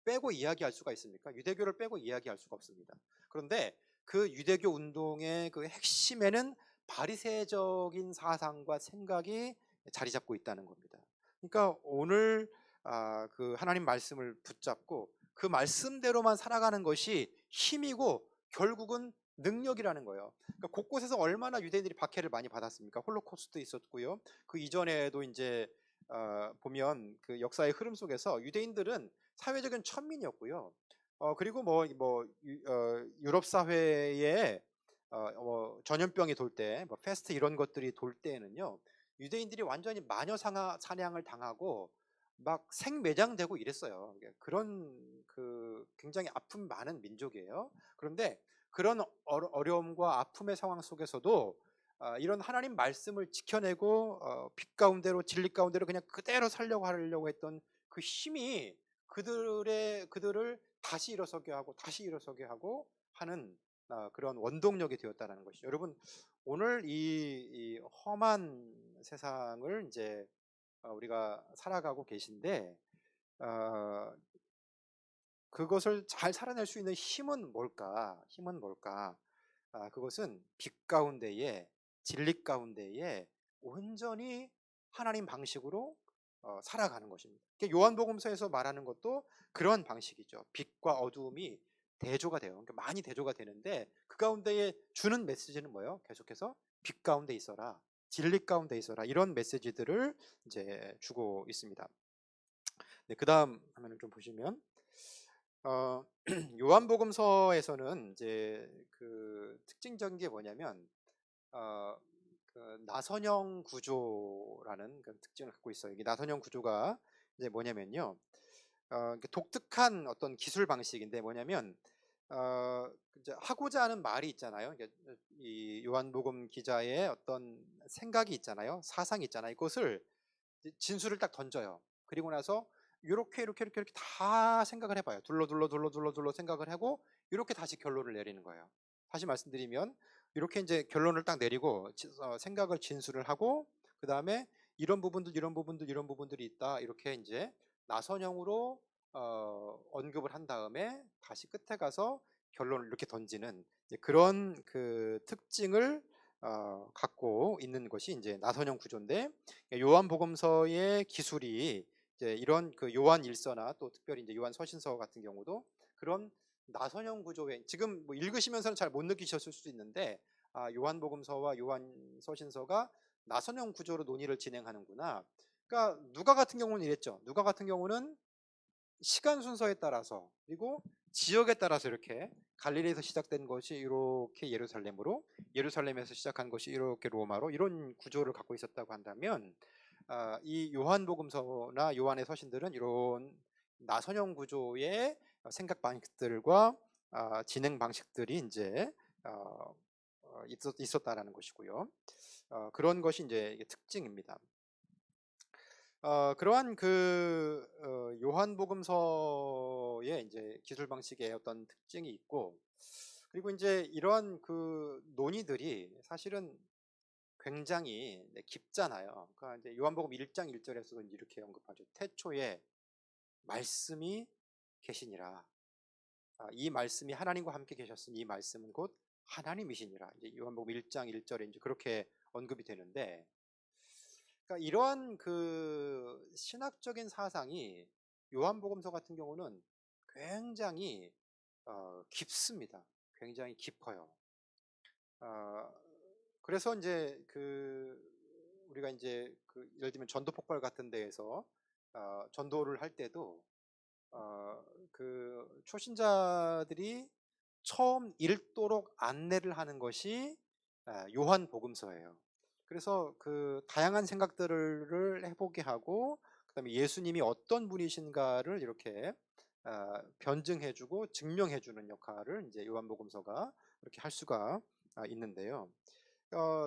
빼고 이야기할 수가 있습니까? 유대교를 빼고 이야기할 수가 없습니다. 그런데 그 유대교 운동의 그 핵심에는 바리새적인 사상과 생각이 자리 잡고 있다는 겁니다. 그러니까 오늘 그 하나님 말씀을 붙잡고 그 말씀대로만 살아가는 것이 힘이고 결국은 능력이라는 거예요. 그러니까 곳곳에서 얼마나 유대인들이 박해를 많이 받았습니까? 홀로코스트 있었고요. 그 이전에도 이제 보면 그 역사의 흐름 속에서 유대인들은 사회적인 천민이었고요. 그리고 유럽 사회에 전염병이 돌 때, 뭐 페스트 이런 것들이 돌 때에는요, 유대인들이 완전히 마녀 사냥을 당하고 막 생매장되고 이랬어요. 그런 그 굉장히 아픔 많은 민족이에요. 그런데 그런 어려움과 아픔의 상황 속에서도 이런 하나님 말씀을 지켜내고 빛 가운데로, 진리 가운데로 그냥 그대로 살려고 하려고 했던 그 힘이 그들을 다시 일어서게 하고 다시 일어서게 하고 하는 그런 원동력이 되었다는 것이죠. 여러분, 오늘 이 험한 세상을 이제 우리가 살아가고 계신데, 어, 그것을 잘 살아낼 수 있는 힘은 뭘까? 힘은 뭘까? 그것은 빛 가운데에, 진리 가운데에 온전히 하나님 방식으로 살아가는 것입니다. 요한복음서에서 말하는 것도 그런 방식이죠. 빛과 어두움이 대조가 돼요. 그러니까 많이 대조가 되는데 그 가운데에 주는 메시지는 뭐예요? 계속해서 빛 가운데 있어라, 진리 가운데 있어라, 이런 메시지들을 이제 주고 있습니다. 네, 그다음 화면을 좀 보시면 요한복음서에서는 이제 그 특징적인 게 뭐냐면 그 나선형 구조라는 그런 특징을 갖고 있어요. 이 나선형 구조가 이제 뭐냐면요. 독특한 어떤 기술 방식인데 뭐냐면 이제 하고자 하는 말이 있잖아요. 이 요한복음 기자의 어떤 생각이 있잖아요. 사상이 있잖아요. 이것을 진술을 딱 던져요. 그리고 나서 이렇게 다 생각을 해봐요. 둘러 생각을 하고 이렇게 다시 결론을 내리는 거예요. 다시 말씀드리면 이렇게 이제 결론을 딱 내리고 생각을 진술을 하고 그 다음에 이런 부분들이 있다. 이렇게 이제 나선형으로 언급을 한 다음에 다시 끝에 가서 결론을 이렇게 던지는 그런 그 특징을 갖고 있는 것이 이제 나선형 구조인데 요한복음서의 기술이 이제 이런 그 요한 일서나 또 특별히 이제 요한 서신서 같은 경우도 그런 나선형 구조의 지금 뭐 읽으시면서는 잘 못 느끼셨을 수도 있는데 요한복음서와 요한 서신서가 나선형 구조로 논의를 진행하는구나. 그러니까 누가 같은 경우는 이랬죠. 누가 같은 경우는 시간 순서에 따라서 그리고 지역에 따라서 이렇게 갈릴리에서 시작된 것이 이렇게 예루살렘으로, 예루살렘에서 시작한 것이 이렇게 로마로 이런 구조를 갖고 있었다고 한다면 이 요한복음서나 요한의 서신들은 이런 나선형 구조의 생각 방식들과 진행 방식들이 이제 있었다라는 것이고요. 그런 것이 이제 특징입니다. 그러한 그 요한복음서의 이제 기술 방식의 어떤 특징이 있고, 그리고 이제 이러한 그 논의들이 사실은 굉장히 깊잖아요. 그러니까 이제 요한복음 1장 1절에서도 이렇게 언급하죠. 태초에 말씀이 계시니라. 이 말씀이 하나님과 함께 계셨으니 이 말씀은 곧 하나님이시니라. 이제 요한복음 1장 1절에 이제 그렇게 언급이 되는데, 그러니까 이러한 그 신학적인 사상이 요한복음서 같은 경우는 굉장히 깊습니다. 굉장히 깊어요. 어, 그래서 이제 그 우리가 이제 그 예를 들면 전도 폭발 같은 데에서 전도를 할 때도 그 초신자들이 처음 읽도록 안내를 하는 것이 요한복음서예요. 그래서 그 다양한 생각들을 해보게 하고 그다음에 예수님이 어떤 분이신가를 이렇게 변증해주고 증명해주는 역할을 이제 요한복음서가 이렇게 할 수가 있는데요.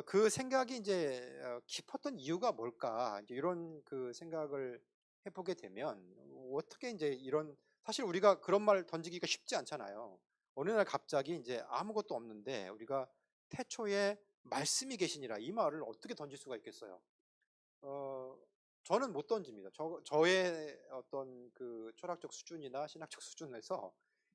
그 생각이 이제 깊었던 이유가 뭘까? 이제 이런 그 생각을 해보게 되면 어떻게 이제 이런 사실 우리가 그런 말 던지기가 쉽지 않잖아요. 어느 날 갑자기 이제 아무것도 없는데 우리가 태초에 말씀이 계시니라 이 말을 어떻게 던질 수가 있겠어요? 어, 저는 못 던집니다. 저의 어떤 그 철학적 수준이나 신학적 수준에서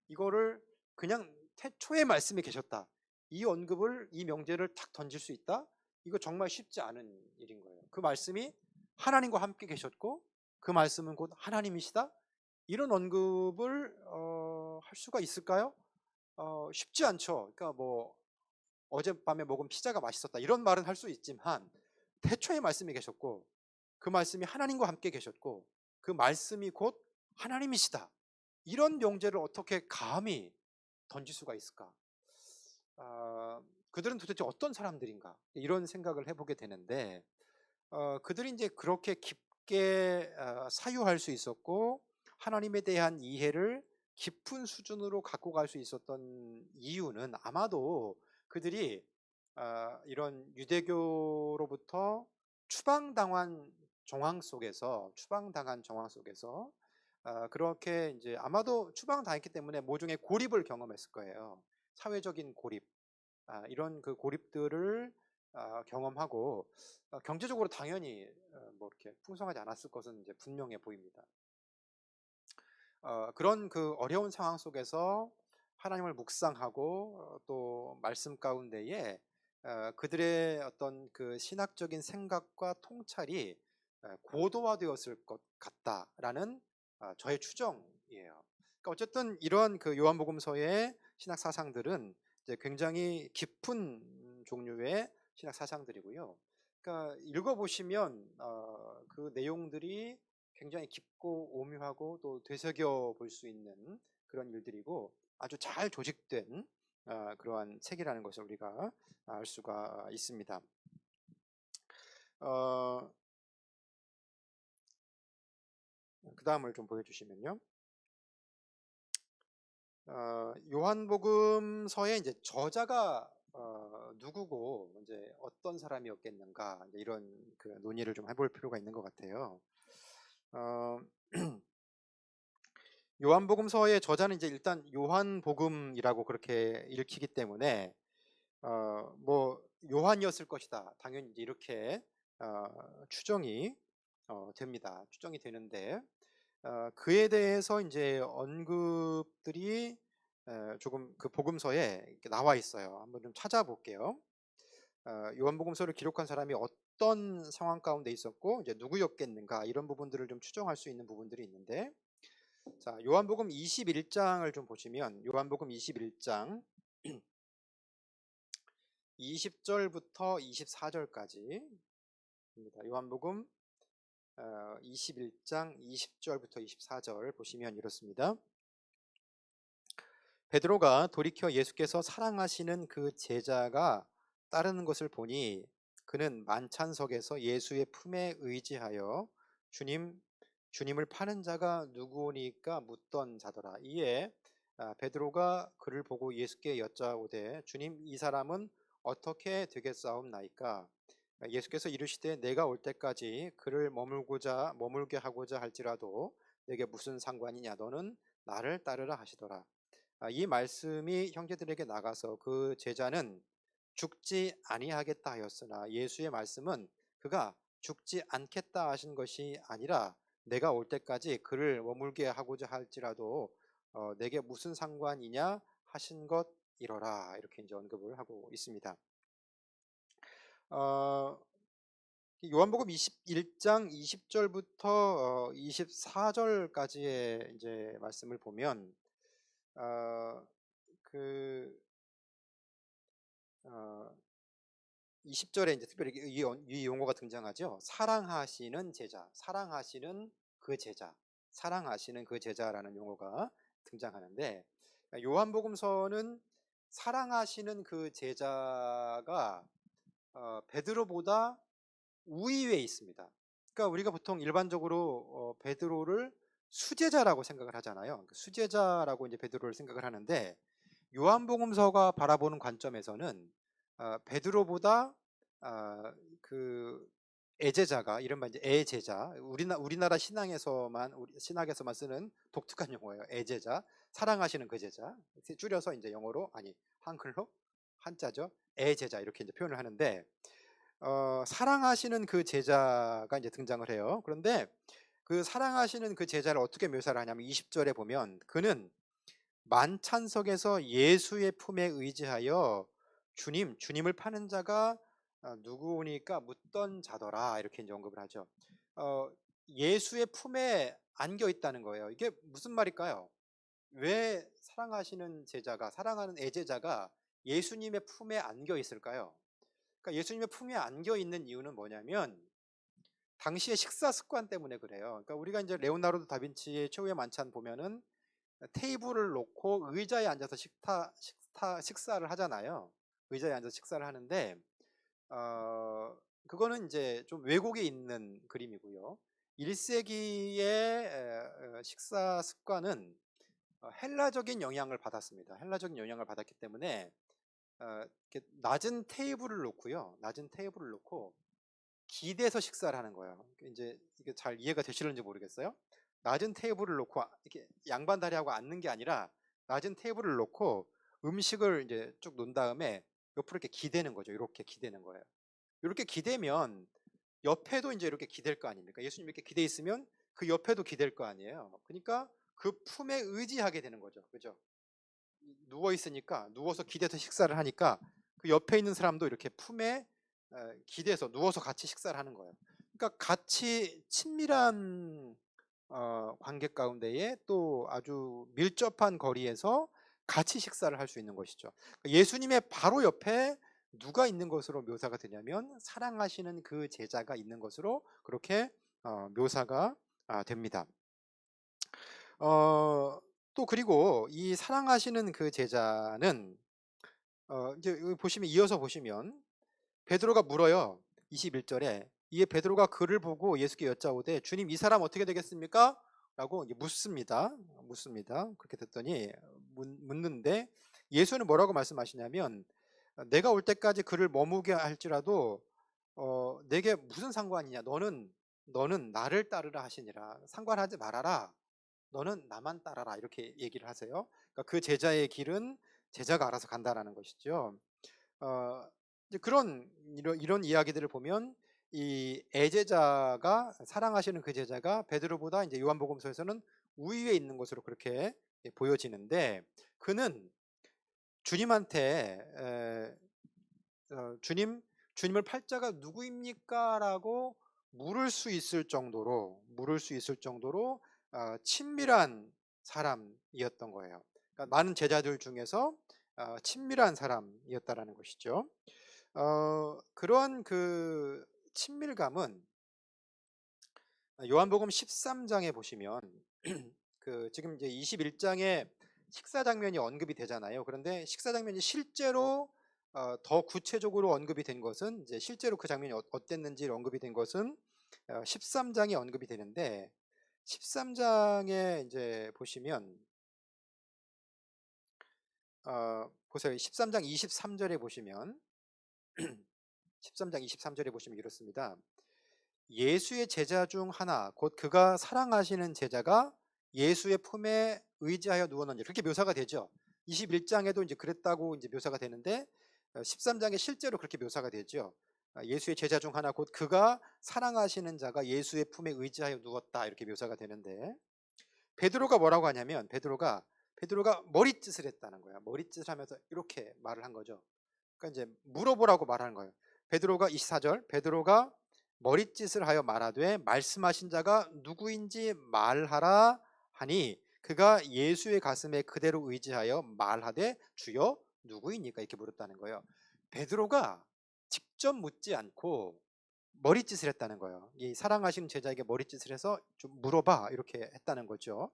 이거를 그냥 태초에 말씀이 계셨다. 이 언급을, 이 명제를 탁 던질 수 있다? 이거 정말 쉽지 않은 일인 거예요. 그 말씀이 하나님과 함께 계셨고 그 말씀은 곧 하나님이시다? 이런 언급을 할 수가 있을까요? 쉽지 않죠. 그러니까 뭐 어젯밤에 먹은 피자가 맛있었다 이런 말은 할 수 있지만 태초에 말씀이 계셨고 그 말씀이 하나님과 함께 계셨고 그 말씀이 곧 하나님이시다. 이런 명제를 어떻게 감히 던질 수가 있을까? 그들은 도대체 어떤 사람들인가? 이런 생각을 해보게 되는데 그들이 이제 그렇게 깊게 사유할 수 있었고 하나님에 대한 이해를 깊은 수준으로 갖고 갈 수 있었던 이유는 아마도 그들이 이런 유대교로부터 추방당한 정황 속에서 그렇게 이제 아마도 추방당했기 때문에 모종의 고립을 경험했을 거예요. 사회적인 고립, 이런 그 고립들을 경험하고 경제적으로 당연히 뭐 이렇게 풍성하지 않았을 것은 이제 분명해 보입니다. 그런 그 어려운 상황 속에서 하나님을 묵상하고 또 말씀 가운데에 그들의 어떤 그 신학적인 생각과 통찰이 고도화되었을 것 같다라는 저의 추정이에요. 그러니까 어쨌든 이러한 그 요한복음서의 신학 사상들은 이제 굉장히 깊은 종류의 신학 사상들이고요. 그러니까 읽어보시면 그 내용들이 굉장히 깊고 오묘하고 또 되새겨 볼 수 있는 그런 일들이고 아주 잘 조직된 그러한 책이라는 것을 우리가 알 수가 있습니다. 어, 그 다음을 좀 보여주시면요. 요한복음서의 이제 저자가 누구고 이제 어떤 사람이었겠는가, 이제 이런 그 논의를 좀 해볼 필요가 있는 것 같아요. 어, 요한복음서의 저자는 이제 일단 요한복음이라고 그렇게 읽히기 때문에 뭐 요한이었을 것이다, 당연히 이제 이렇게 추정이 됩니다. 추정이 되는데 그에 대해서 이제 언급들이 조금 그 복음서에 이렇게 나와 있어요. 한번 좀 찾아볼게요. 요한복음서를 기록한 사람이 어떤 상황 가운데 있었고 이제 누구였겠는가, 이런 부분들을 좀 추정할 수 있는 부분들이 있는데, 자, 요한복음 21장을 좀 보시면 요한복음 21장 20절부터 24절까지입니다. 요한복음 21장 20절부터 24절 보시면 이렇습니다. 베드로가 돌이켜 예수께서 사랑하시는 그 제자가 따르는 것을 보니 그는 만찬석에서 예수의 품에 의지하여 주님을 파는 자가 누구오니까 묻던 자더라. 이에 베드로가 그를 보고 예수께 여짜오되 주님, 이 사람은 어떻게 되겠사옵나이까? 예수께서 이르시되 내가 올 때까지 그를 머물게 하고자 할지라도 내게 무슨 상관이냐, 너는 나를 따르라 하시더라. 이 말씀이 형제들에게 나가서 그 제자는 죽지 아니하겠다 하였으나 예수의 말씀은 그가 죽지 않겠다 하신 것이 아니라 내가 올 때까지 그를 머물게 하고자 할지라도 내게 무슨 상관이냐 하신 것이러라, 이렇게 이제 언급을 하고 있습니다. 요한복음 21장 20절부터 24절까지의 이제 말씀을 보면 그 20절에 이제 특별히 이 용어가 등장하죠. 사랑하시는 제자, 사랑하시는 그 제자, 사랑하시는 그 제자라는 용어가 등장하는데, 요한복음서는 사랑하시는 그 제자가 베드로보다 우위에 있습니다. 그러니까 우리가 보통 일반적으로 베드로를 수제자라고 생각을 하잖아요. 수제자라고 이제 베드로를 생각을 하는데, 요한복음서가 바라보는 관점에서는 베드로보다 그 애제자가, 이른바 이제 애제자, 우리나라 신학에서만 쓰는 독특한 용어예요. 애제자, 사랑하시는 그 제자, 줄여서 이제 영어로, 아니 한글로, 한자죠, 애제자, 이렇게 이제 표현을 하는데, 사랑하시는 그 제자가 이제 등장을 해요. 그런데 그 사랑하시는 그 제자를 어떻게 묘사를 하냐면 20절에 보면 그는 만찬석에서 예수의 품에 의지하여 주님을 파는 자가 누구오니까 묻던 자더라, 이렇게 이제 언급을 하죠. 예수의 품에 안겨 있다는 거예요. 이게 무슨 말일까요? 왜 사랑하시는 제자가, 사랑하는 애제자가 예수님의 품에 안겨 있을까요? 그러니까 예수님의 품에 안겨 있는 이유는 뭐냐면 당시의 식사 습관 때문에 그래요. 그러니까 우리가 이제 레오나르도 다빈치의 최후의 만찬 보면은 테이블을 놓고 의자에 앉아서 식사를 하잖아요. 의자에 앉아서 식사를 하는데 그거는 이제 좀 왜곡에 있는 그림이고요. 1세기의 식사 습관은 헬라적인 영향을 받았습니다. 헬라적인 영향을 받았기 때문에 이렇게 낮은 테이블을 놓고요. 낮은 테이블을 놓고 기대서 식사를 하는 거예요. 이제 이게 잘 이해가 되시는지 모르겠어요. 낮은 테이블을 놓고 이렇게 양반다리하고 앉는 게 아니라 낮은 테이블을 놓고 음식을 이제 쭉 놓은 다음에 옆으로 이렇게 기대는 거죠. 이렇게 기대는 거예요. 이렇게 기대면 옆에도 이제 이렇게 기댈 거 아닙니까? 예수님 이렇게 기대 있으면 그 옆에도 기댈 거 아니에요. 그러니까 그 품에 의지하게 되는 거죠. 그죠? 누워 있으니까, 누워서 기대서 식사를 하니까 그 옆에 있는 사람도 이렇게 품에 기대서 누워서 같이 식사를 하는 거예요. 그러니까 같이 친밀한 관계 가운데에 또 아주 밀접한 거리에서 같이 식사를 할 수 있는 것이죠. 그러니까 예수님의 바로 옆에 누가 있는 것으로 묘사가 되냐면 사랑하시는 그 제자가 있는 것으로 그렇게 묘사가 됩니다. 또 그리고 이 사랑하시는 그 제자는 이제 여기 보시면, 이어서 보시면 베드로가 물어요. 21절에 이에 베드로가 그를 보고 예수께 여짜오되 주님, 이 사람 어떻게 되겠습니까? 라고 이제 묻습니다. 그렇게 됐더니 묻는데 예수는 뭐라고 말씀하시냐면 내가 올 때까지 그를 머무게 할지라도 내게 무슨 상관이냐, 너는 나를 따르라 하시니라. 상관하지 말아라, 너는 나만 따라라, 이렇게 얘기를 하세요. 그러니까 그 제자의 길은 제자가 알아서 간다라는 것이죠. 이제 이런 이야기들을 보면 이 애제자가, 사랑하시는 그 제자가 베드로보다 이제 요한복음서에서는 우위에 있는 것으로 그렇게 보여지는데, 그는 주님한테 주님을 팔자가 누구입니까라고 물을 수 있을 정도로 친밀한 사람이었던 거예요. 그러니까 많은 제자들 중에서 친밀한 사람이었다라는 것이죠. 그런 그 친밀감은 요한복음 13장에 보시면 그 지금 이제 21장에 식사 장면이 언급이 되잖아요. 그런데 식사 장면이 실제로 더 구체적으로 언급이 된 것은, 이제 실제로 그 장면이 어땠는지 언급이 된 것은 13장에 언급이 되는데, 13장에 이제 보시면 보세요. 13장 23절에 보시면 13장 23절에 보시면 이렇습니다. 예수의 제자 중 하나 곧 그가 사랑하시는 제자가 예수의 품에 의지하여 누웠는지, 그렇게 묘사가 되죠. 21장에도 이제 그랬다고 이제 묘사가 되는데 13장에 실제로 그렇게 묘사가 되죠. 예수의 제자 중 하나 곧 그가 사랑하시는 자가 예수의 품에 의지하여 누웠다, 이렇게 묘사가 되는데, 베드로가 뭐라고 하냐면 베드로가 머릿짓을 했다는 거야. 머릿짓을 하면서 이렇게 말을 한 거죠. 그러니까 이제 물어보라고 말하는 거예요. 베드로가 24절, 베드로가 머릿짓을 하여 말하되 말씀하신 자가 누구인지 말하라 하니 그가 예수의 가슴에 그대로 의지하여 말하되 주여 누구이니까, 이렇게 물었다는 거예요. 베드로가 직접 묻지 않고 머릿짓을 했다는 거예요. 이 사랑하시는 제자에게 머릿짓을 해서 좀 물어봐, 이렇게 했다는 거죠.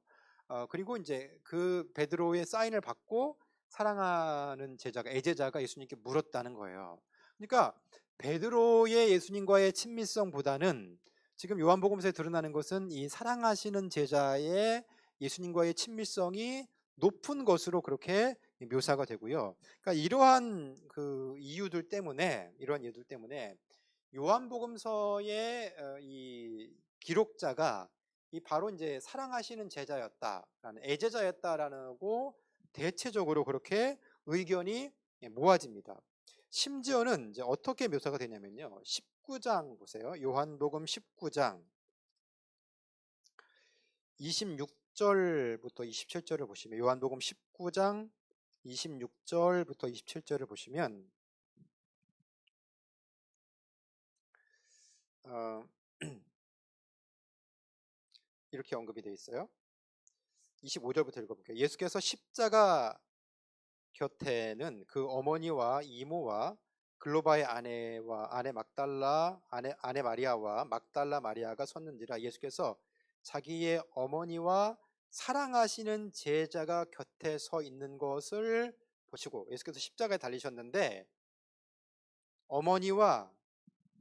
그리고 이제 그 베드로의 사인을 받고 사랑하는 제자가, 애제자가 예수님께 물었다는 거예요. 그러니까 베드로의 예수님과의 친밀성보다는 지금 요한복음서에 드러나는 것은 이 사랑하시는 제자의 예수님과의 친밀성이 높은 것으로 그렇게 묘사가 되고요. 그러니까 이러한 이유들 때문에 요한복음서의 이 기록자가 이 바로 이제 사랑하시는 제자였다라는, 애제자였다라고 대체적으로 그렇게 의견이 모아집니다. 심지어는 이제 어떻게 묘사가 되냐면요. 19장 보세요. 요한복음 19장 26절부터 27절을 보시면, 요한복음 19장 26절부터 27절을 보시면 이렇게 언급이 되어 있어요. 25절부터 읽어볼게요. 예수께서 십자가 곁에는 그 어머니와 이모와 글로바의 아내 막달라 아내 마리아와 막달라 마리아가 섰는지라. 예수께서 자기의 어머니와 사랑하시는 제자가 곁에 서 있는 것을 보시고, 예수께서 십자가에 달리셨는데 어머니와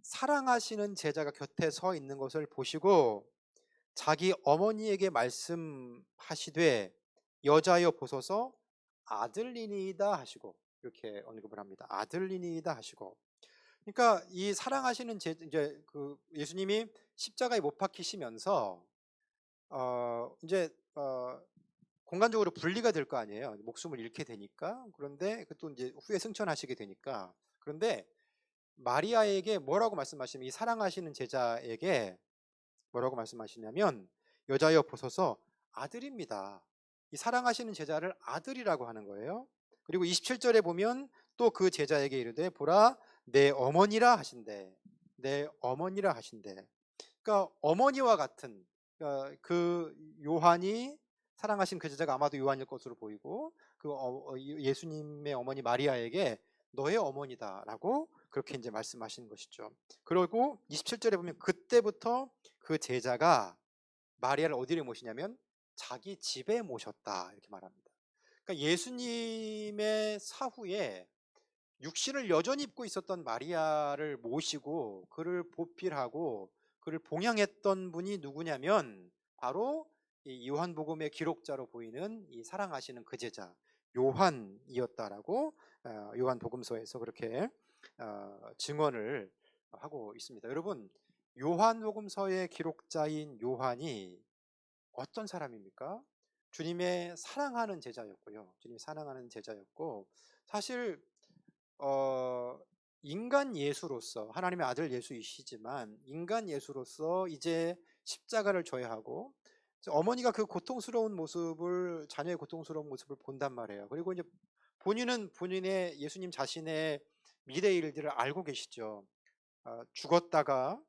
사랑하시는 제자가 곁에 서 있는 것을 보시고 자기 어머니에게 말씀하시되 여자여 보소서 아들이니이다 하시고, 이렇게 언급을 합니다. 아들이니이다 하시고. 그러니까 이 사랑하시는 이제 그 예수님이 십자가에 못 박히시면서 이제 공간적으로 분리가 될 거 아니에요. 목숨을 잃게 되니까. 그런데 또 이제 후에 승천하시게 되니까. 그런데 마리아에게 뭐라고 말씀하시면, 이 사랑하시는 제자에게 뭐라고 말씀하시냐면 여자여 보소서 아들입니다. 이 사랑하시는 제자를 아들이라고 하는 거예요. 그리고 27절에 보면 또 그 제자에게 이르되 보라 내 어머니라 하신대. 내 어머니라 하신대. 그러니까 어머니와 같은, 그러니까 그 요한이 사랑하신 그 제자가 아마도 요한일 것으로 보이고, 그 예수님의 어머니 마리아에게 너의 어머니다라고 그렇게 이제 말씀하시는 것이죠. 그리고 27절에 보면 그때부터 그 제자가 마리아를 어디를 모시냐면 자기 집에 모셨다, 이렇게 말합니다. 그러니까 예수님의 사후에 육신을 여전히 입고 있었던 마리아를 모시고 그를 보필하고 그를 봉양했던 분이 누구냐면 바로 이 요한복음의 기록자로 보이는 이 사랑하시는 그 제자 요한이었다라고 요한복음서에서 그렇게 증언을 하고 있습니다. 여러분, 요한복음서의 기록자인 요한이 어떤 사람입니까? 주님의 사랑하는 제자였고요. 주님이 사랑하는 제자였고, 사실 인간 예수로서, 하나님의 아들 예수이시지만 인간 예수로서 이제 십자가를 져야 하고, 어머니가 그 고통스러운 모습을, 자녀의 고통스러운 모습을 본단 말이에요. 그리고 이제 본인은 본인의, 예수님 자신의 미래 일들을 알고 계시죠. 죽었다가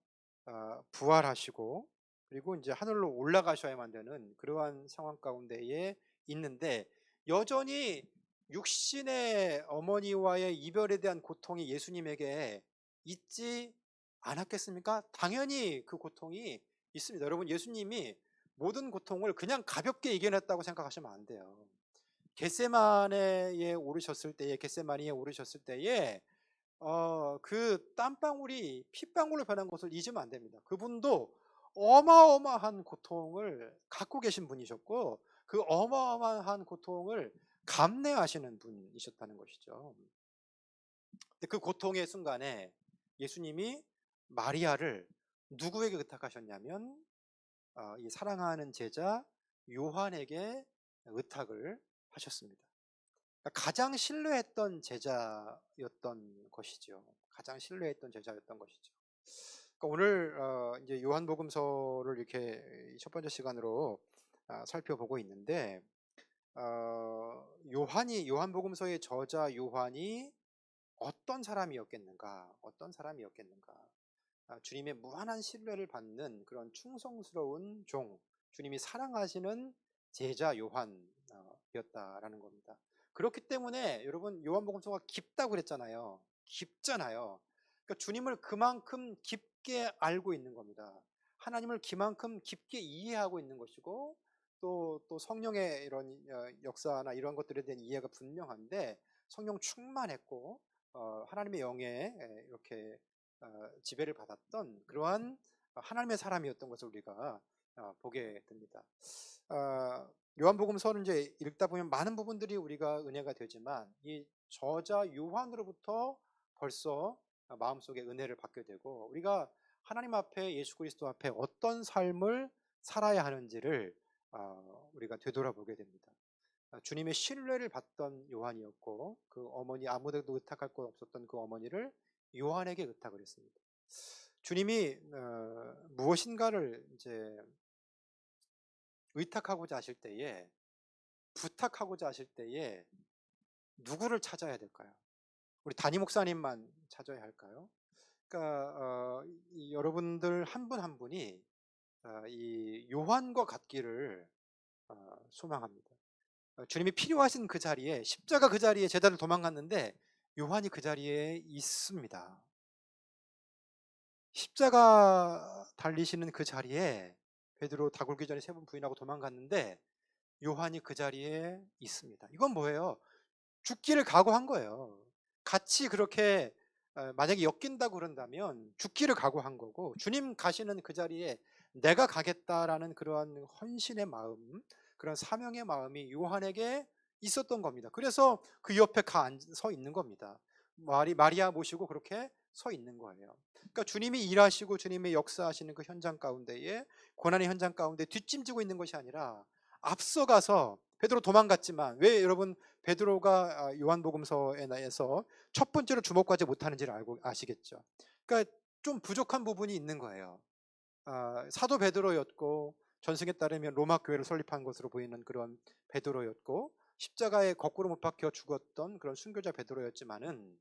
부활하시고, 그리고 이제 하늘로 올라가셔야만 되는 그러한 상황 가운데에 있는데, 여전히 육신의 어머니와의 이별에 대한 고통이 예수님에게 있지 않았겠습니까? 당연히 그 고통이 있습니다. 여러분, 예수님이 모든 고통을 그냥 가볍게 이겨냈다고 생각하시면 안 돼요. 겟세마네에 오르셨을 때에, 겟세마니에 오르셨을 때에 그 땀방울이 핏방울로 변한 것을 잊으면 안 됩니다. 그분도 어마어마한 고통을 갖고 계신 분이셨고, 그 어마어마한 고통을 감내하시는 분이셨다는 것이죠. 근데 그 고통의 순간에 예수님이 마리아를 누구에게 의탁하셨냐면 이 사랑하는 제자 요한에게 의탁을 하셨습니다. 가장 신뢰했던 제자였던 것이죠. 가장 신뢰했던 제자였던 것이죠. 그러니까 오늘 이제 요한복음서를 이렇게 첫 번째 시간으로 살펴보고 있는데, 요한복음서의 저자 요한이 어떤 사람이었겠는가? 어떤 사람이었겠는가? 주님의 무한한 신뢰를 받는 그런 충성스러운 종, 주님이 사랑하시는 제자 요한이었다라는 겁니다. 그렇기 때문에 여러분, 요한복음서가 깊다고 그랬잖아요. 깊잖아요. 그러니까 주님을 그만큼 깊게 알고 있는 겁니다. 하나님을 그만큼 깊게 이해하고 있는 것이고, 또 성령의 이런 역사나 이런 것들에 대한 이해가 분명한데, 성령 충만했고 하나님의 영에 이렇게 지배를 받았던 그러한 하나님의 사람이었던 것을 우리가 보게 됩니다. 요한복음서는 이제 읽다 보면 많은 부분들이 우리가 은혜가 되지만, 이 저자 요한으로부터 벌써 마음속에 은혜를 받게 되고, 우리가 하나님 앞에, 예수 그리스도 앞에 어떤 삶을 살아야 하는지를 우리가 되돌아보게 됩니다. 주님의 신뢰를 받던 요한이었고, 그 어머니, 아무데도 의탁할 것 없었던 그 어머니를 요한에게 의탁을 했습니다. 주님이 무엇인가를 이제 의탁하고자 하실 때에, 부탁하고자 하실 때에 누구를 찾아야 될까요? 우리 담임 목사님만 찾아야 할까요? 그러니까 여러분들 한 분 한 분이 이 요한과 같기를 소망합니다. 주님이 필요하신 그 자리에, 십자가 그 자리에 제자들 도망갔는데 요한이 그 자리에 있습니다. 십자가 달리시는 그 자리에 베드로 다 굴기 전에 3번 부인하고 도망갔는데 요한이 그 자리에 있습니다. 이건 뭐예요? 죽기를 각오한 거예요. 같이 그렇게 만약에 엮인다고 그런다면 죽기를 각오한 거고, 주님 가시는 그 자리에 내가 가겠다라는 그러한 헌신의 마음, 그런 사명의 마음이 요한에게 있었던 겁니다. 그래서 그 옆에 서 있는 겁니다. 마리아 모시고 그렇게 서 있는 거예요. 그러니까 주님이 일하시고 주님의 역사하시는 그 현장 가운데에, 고난의 현장 가운데 뒷짐지고 있는 것이 아니라 앞서가서, 베드로 도망갔지만 왜 여러분 베드로가 요한복음서에 나에서 첫 번째로 주목하지 못하는지를 아시겠죠. 그러니까 좀 부족한 부분이 있는 거예요. 사도 베드로였고, 전승에 따르면 로마 교회를 설립한 것으로 보이는 그런 베드로였고, 십자가에 거꾸로 못 박혀 죽었던 그런 순교자 베드로였지만은,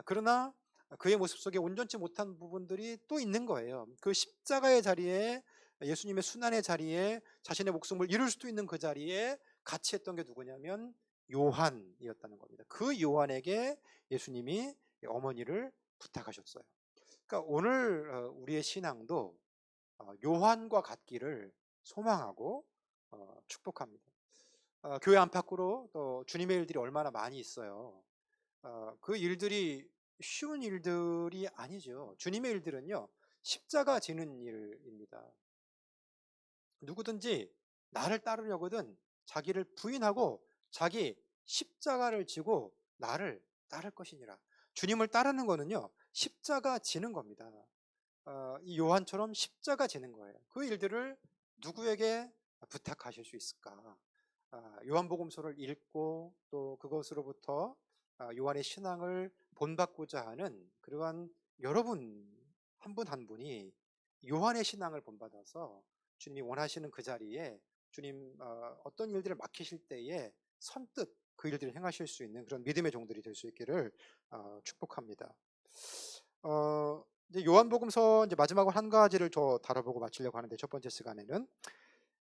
그러나 그의 모습 속에 온전치 못한 부분들이 또 있는 거예요. 그 십자가의 자리에, 예수님의 순환의 자리에, 자신의 목숨을 잃을 수도 있는 그 자리에 같이 했던 게 누구냐면 요한이었다는 겁니다. 그 요한에게 예수님이 어머니를 부탁하셨어요. 그러니까 오늘 우리의 신앙도 요한과 같기를 소망하고 축복합니다. 교회 안팎으로 또 주님의 일들이 얼마나 많이 있어요. 그 일들이 쉬운 일들이 아니죠. 주님의 일들은요, 십자가 지는 일입니다. 누구든지 나를 따르려거든 자기를 부인하고 자기 십자가를 지고 나를 따를 것이니라. 주님을 따르는 거는요, 십자가 지는 겁니다. 이 요한처럼 십자가 지는 거예요. 그 일들을 누구에게 부탁하실 수 있을까? 요한복음서를 읽고 또 그것으로부터 요한의 신앙을 본받고자 하는 그러한 여러분 한 분 한 분이 요한의 신앙을 본받아서 주님이 원하시는 그 자리에 주님 어떤 일들을 맡기실 때에 선뜻 그 일들을 행하실 수 있는 그런 믿음의 종들이 될 수 있기를 축복합니다. 이제 요한복음서 이제 마지막으로 한 가지를 더 다뤄보고 마치려고 하는데, 첫 번째 시간에는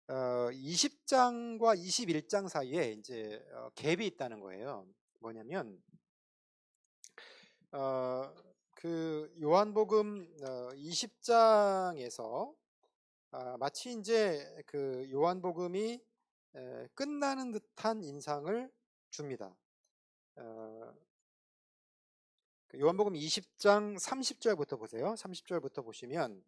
20장과 21장 사이에 이제 갭이 있다는 거예요. 뭐냐면 그 요한복음 20장에서 마치 이제 그 요한복음이 끝나는 듯한 인상을 줍니다. 그 요한복음 20장 30절부터 보세요. 30절부터 보시면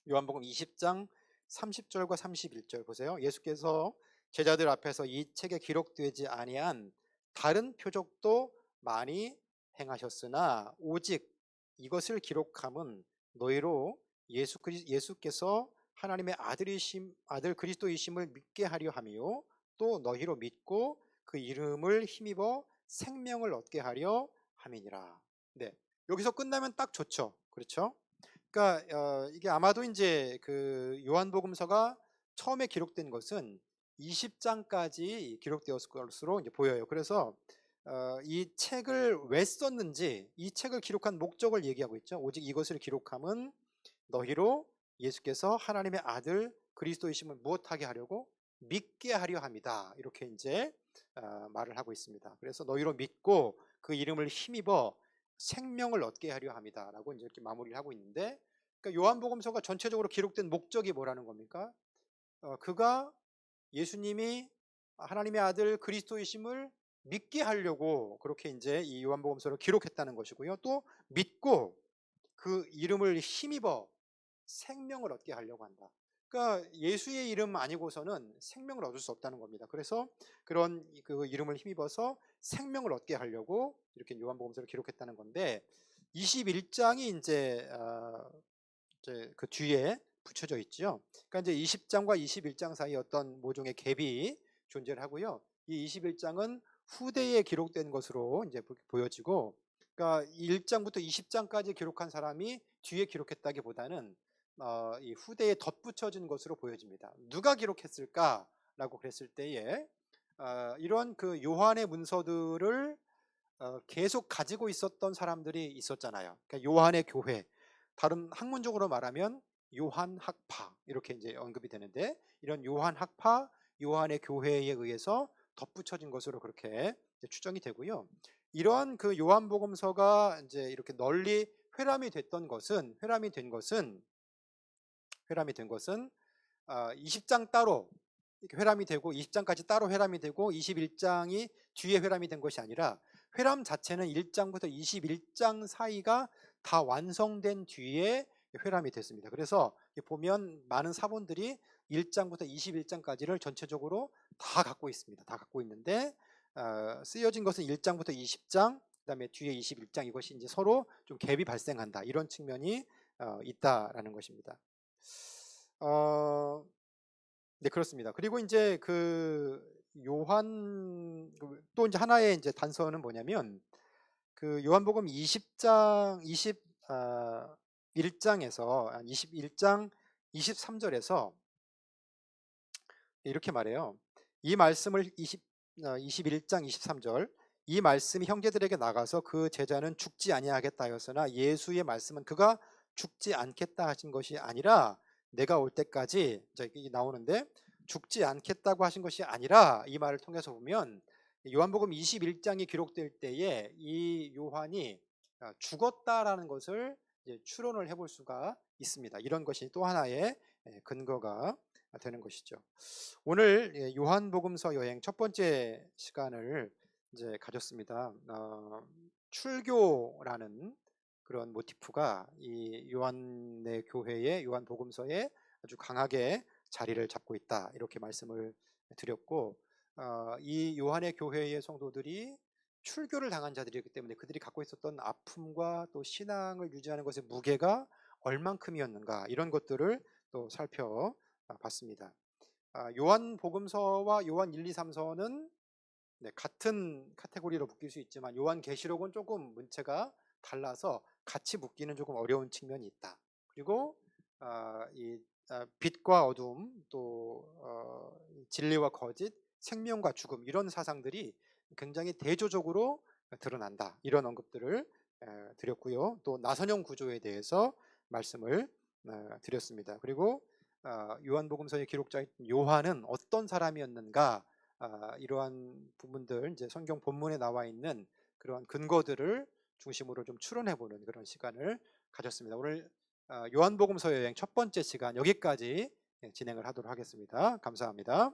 요한복음 20장 30절과 31절 보세요. 예수께서 제자들 앞에서 이 책에 기록되지 아니한 다른 표적도 많이 행하셨으나 오직 이것을 기록함은 너희로 예수께서 하나님의 아들 그리스도이심을 믿게 하려 함이요 또 너희로 믿고 그 이름을 힘입어 생명을 얻게 하려 함이니라. 네, 여기서 끝나면 딱 좋죠. 그렇죠? 그러니까 이게 아마도 이제 그 요한복음서가 처음에 기록된 것은 20장까지 기록되었을 것으로 이제 보여요. 그래서 이 책을 왜 썼는지, 이 책을 기록한 목적을 얘기하고 있죠. 오직 이것을 기록함은 너희로 예수께서 하나님의 아들 그리스도이심을 무엇하게 하려고 믿게 하려 함이다. 이렇게 이제 말을 하고 있습니다. 그래서 너희로 믿고 그 이름을 힘입어 생명을 얻게 하려 함이다라고 이제 이렇게 마무리를 하고 있는데, 그러니까 요한복음서가 전체적으로 기록된 목적이 뭐라는 겁니까? 그가 예수님이 하나님의 아들 그리스도이심을 믿게 하려고 그렇게 이제 이 요한복음서를 기록했다는 것이고요. 또 믿고 그 이름을 힘입어 생명을 얻게 하려고 한다. 그러니까 예수의 이름 아니고서는 생명을 얻을 수 없다는 겁니다. 그래서 그런 그 이름을 힘입어서 생명을 얻게 하려고 이렇게 요한복음서를 기록했다는 건데, 21장이 이제 그 뒤에 붙여져 있죠. 그러니까 이제 20장과 21장 사이 어떤 모종의 갭이 존재를 하고요. 이 21장은 후대에 기록된 것으로 이제 보여지고, 그러니까 1장부터 20장까지 기록한 사람이 뒤에 기록했다기보다는 이 후대에 덧붙여진 것으로 보여집니다. 누가 기록했을까라고 그랬을 때에 이런 그 요한의 문서들을 계속 가지고 있었던 사람들이 있었잖아요. 그러니까 요한의 교회, 다른 학문적으로 말하면 요한 학파 이렇게 이제 언급이 되는데, 이런 요한 학파, 요한의 교회에 의해서 덧붙여진 것으로 그렇게 추정이 되고요. 이러한 그 요한복음서가 이제 이렇게 널리 회람이 된 것은 20장 따로 이렇게 회람이 되고 20장까지 따로 회람이 되고 21장이 뒤에 회람이 된 것이 아니라, 회람 자체는 1장부터 21장 사이가 다 완성된 뒤에 회람이 됐습니다. 그래서 보면 많은 사본들이 1장부터 21장까지를 전체적으로 다 갖고 있습니다. 다 갖고 있는데 쓰여진 것은 1장부터 20장, 그다음에 뒤에 21장, 이것이 이제 서로 좀 갭이 발생한다, 이런 측면이 있다라는 것입니다. 네, 그렇습니다. 그리고 이제 그 요한 또 이제 하나의 이제 단서는 뭐냐면, 그 요한복음 21장에서 21장 23절에서 이렇게 말해요. 이 말씀을 21장 23절, 이 말씀이 형제들에게 나가서 그 제자는 죽지 아니하겠다 하였으나 예수의 말씀은 그가 죽지 않겠다 하신 것이 아니라 내가 올 때까지, 이제 나오는데 죽지 않겠다고 하신 것이 아니라, 이 말을 통해서 보면 요한복음 21장이 기록될 때에 이 요한이 죽었다라는 것을 이제 추론을 해볼 수가 있습니다. 이런 것이 또 하나의 근거가 되는 것이죠. 오늘 요한복음서 여행 첫 번째 시간을 이제 가졌습니다. 출교라는 그런 모티프가 이 요한의 교회의 요한복음서에 아주 강하게 자리를 잡고 있다 이렇게 말씀을 드렸고, 이 요한의 교회의 성도들이 출교를 당한 자들이기 때문에 그들이 갖고 있었던 아픔과 또 신앙을 유지하는 것의 무게가 얼만큼이었는가 이런 것들을 또 살펴봤습니다. 요한 복음서와 요한 1, 2, 3서는 같은 카테고리로 묶일 수 있지만 요한 계시록은 조금 문체가 달라서 같이 묶기는 조금 어려운 측면이 있다. 그리고 이 빛과 어둠, 또 진리와 거짓, 생명과 죽음 이런 사상들이 굉장히 대조적으로 드러난다. 이런 언급들을 드렸고요. 또 나선형 구조에 대해서 말씀을 드렸습니다. 그리고 요한복음서의 기록자인 요한은 어떤 사람이었는가, 이러한 부분들 이제 성경 본문에 나와 있는 그러한 근거들을 중심으로 좀 추론해보는 그런 시간을 가졌습니다. 오늘 요한복음서 여행 첫 번째 시간 여기까지 진행을 하도록 하겠습니다. 감사합니다.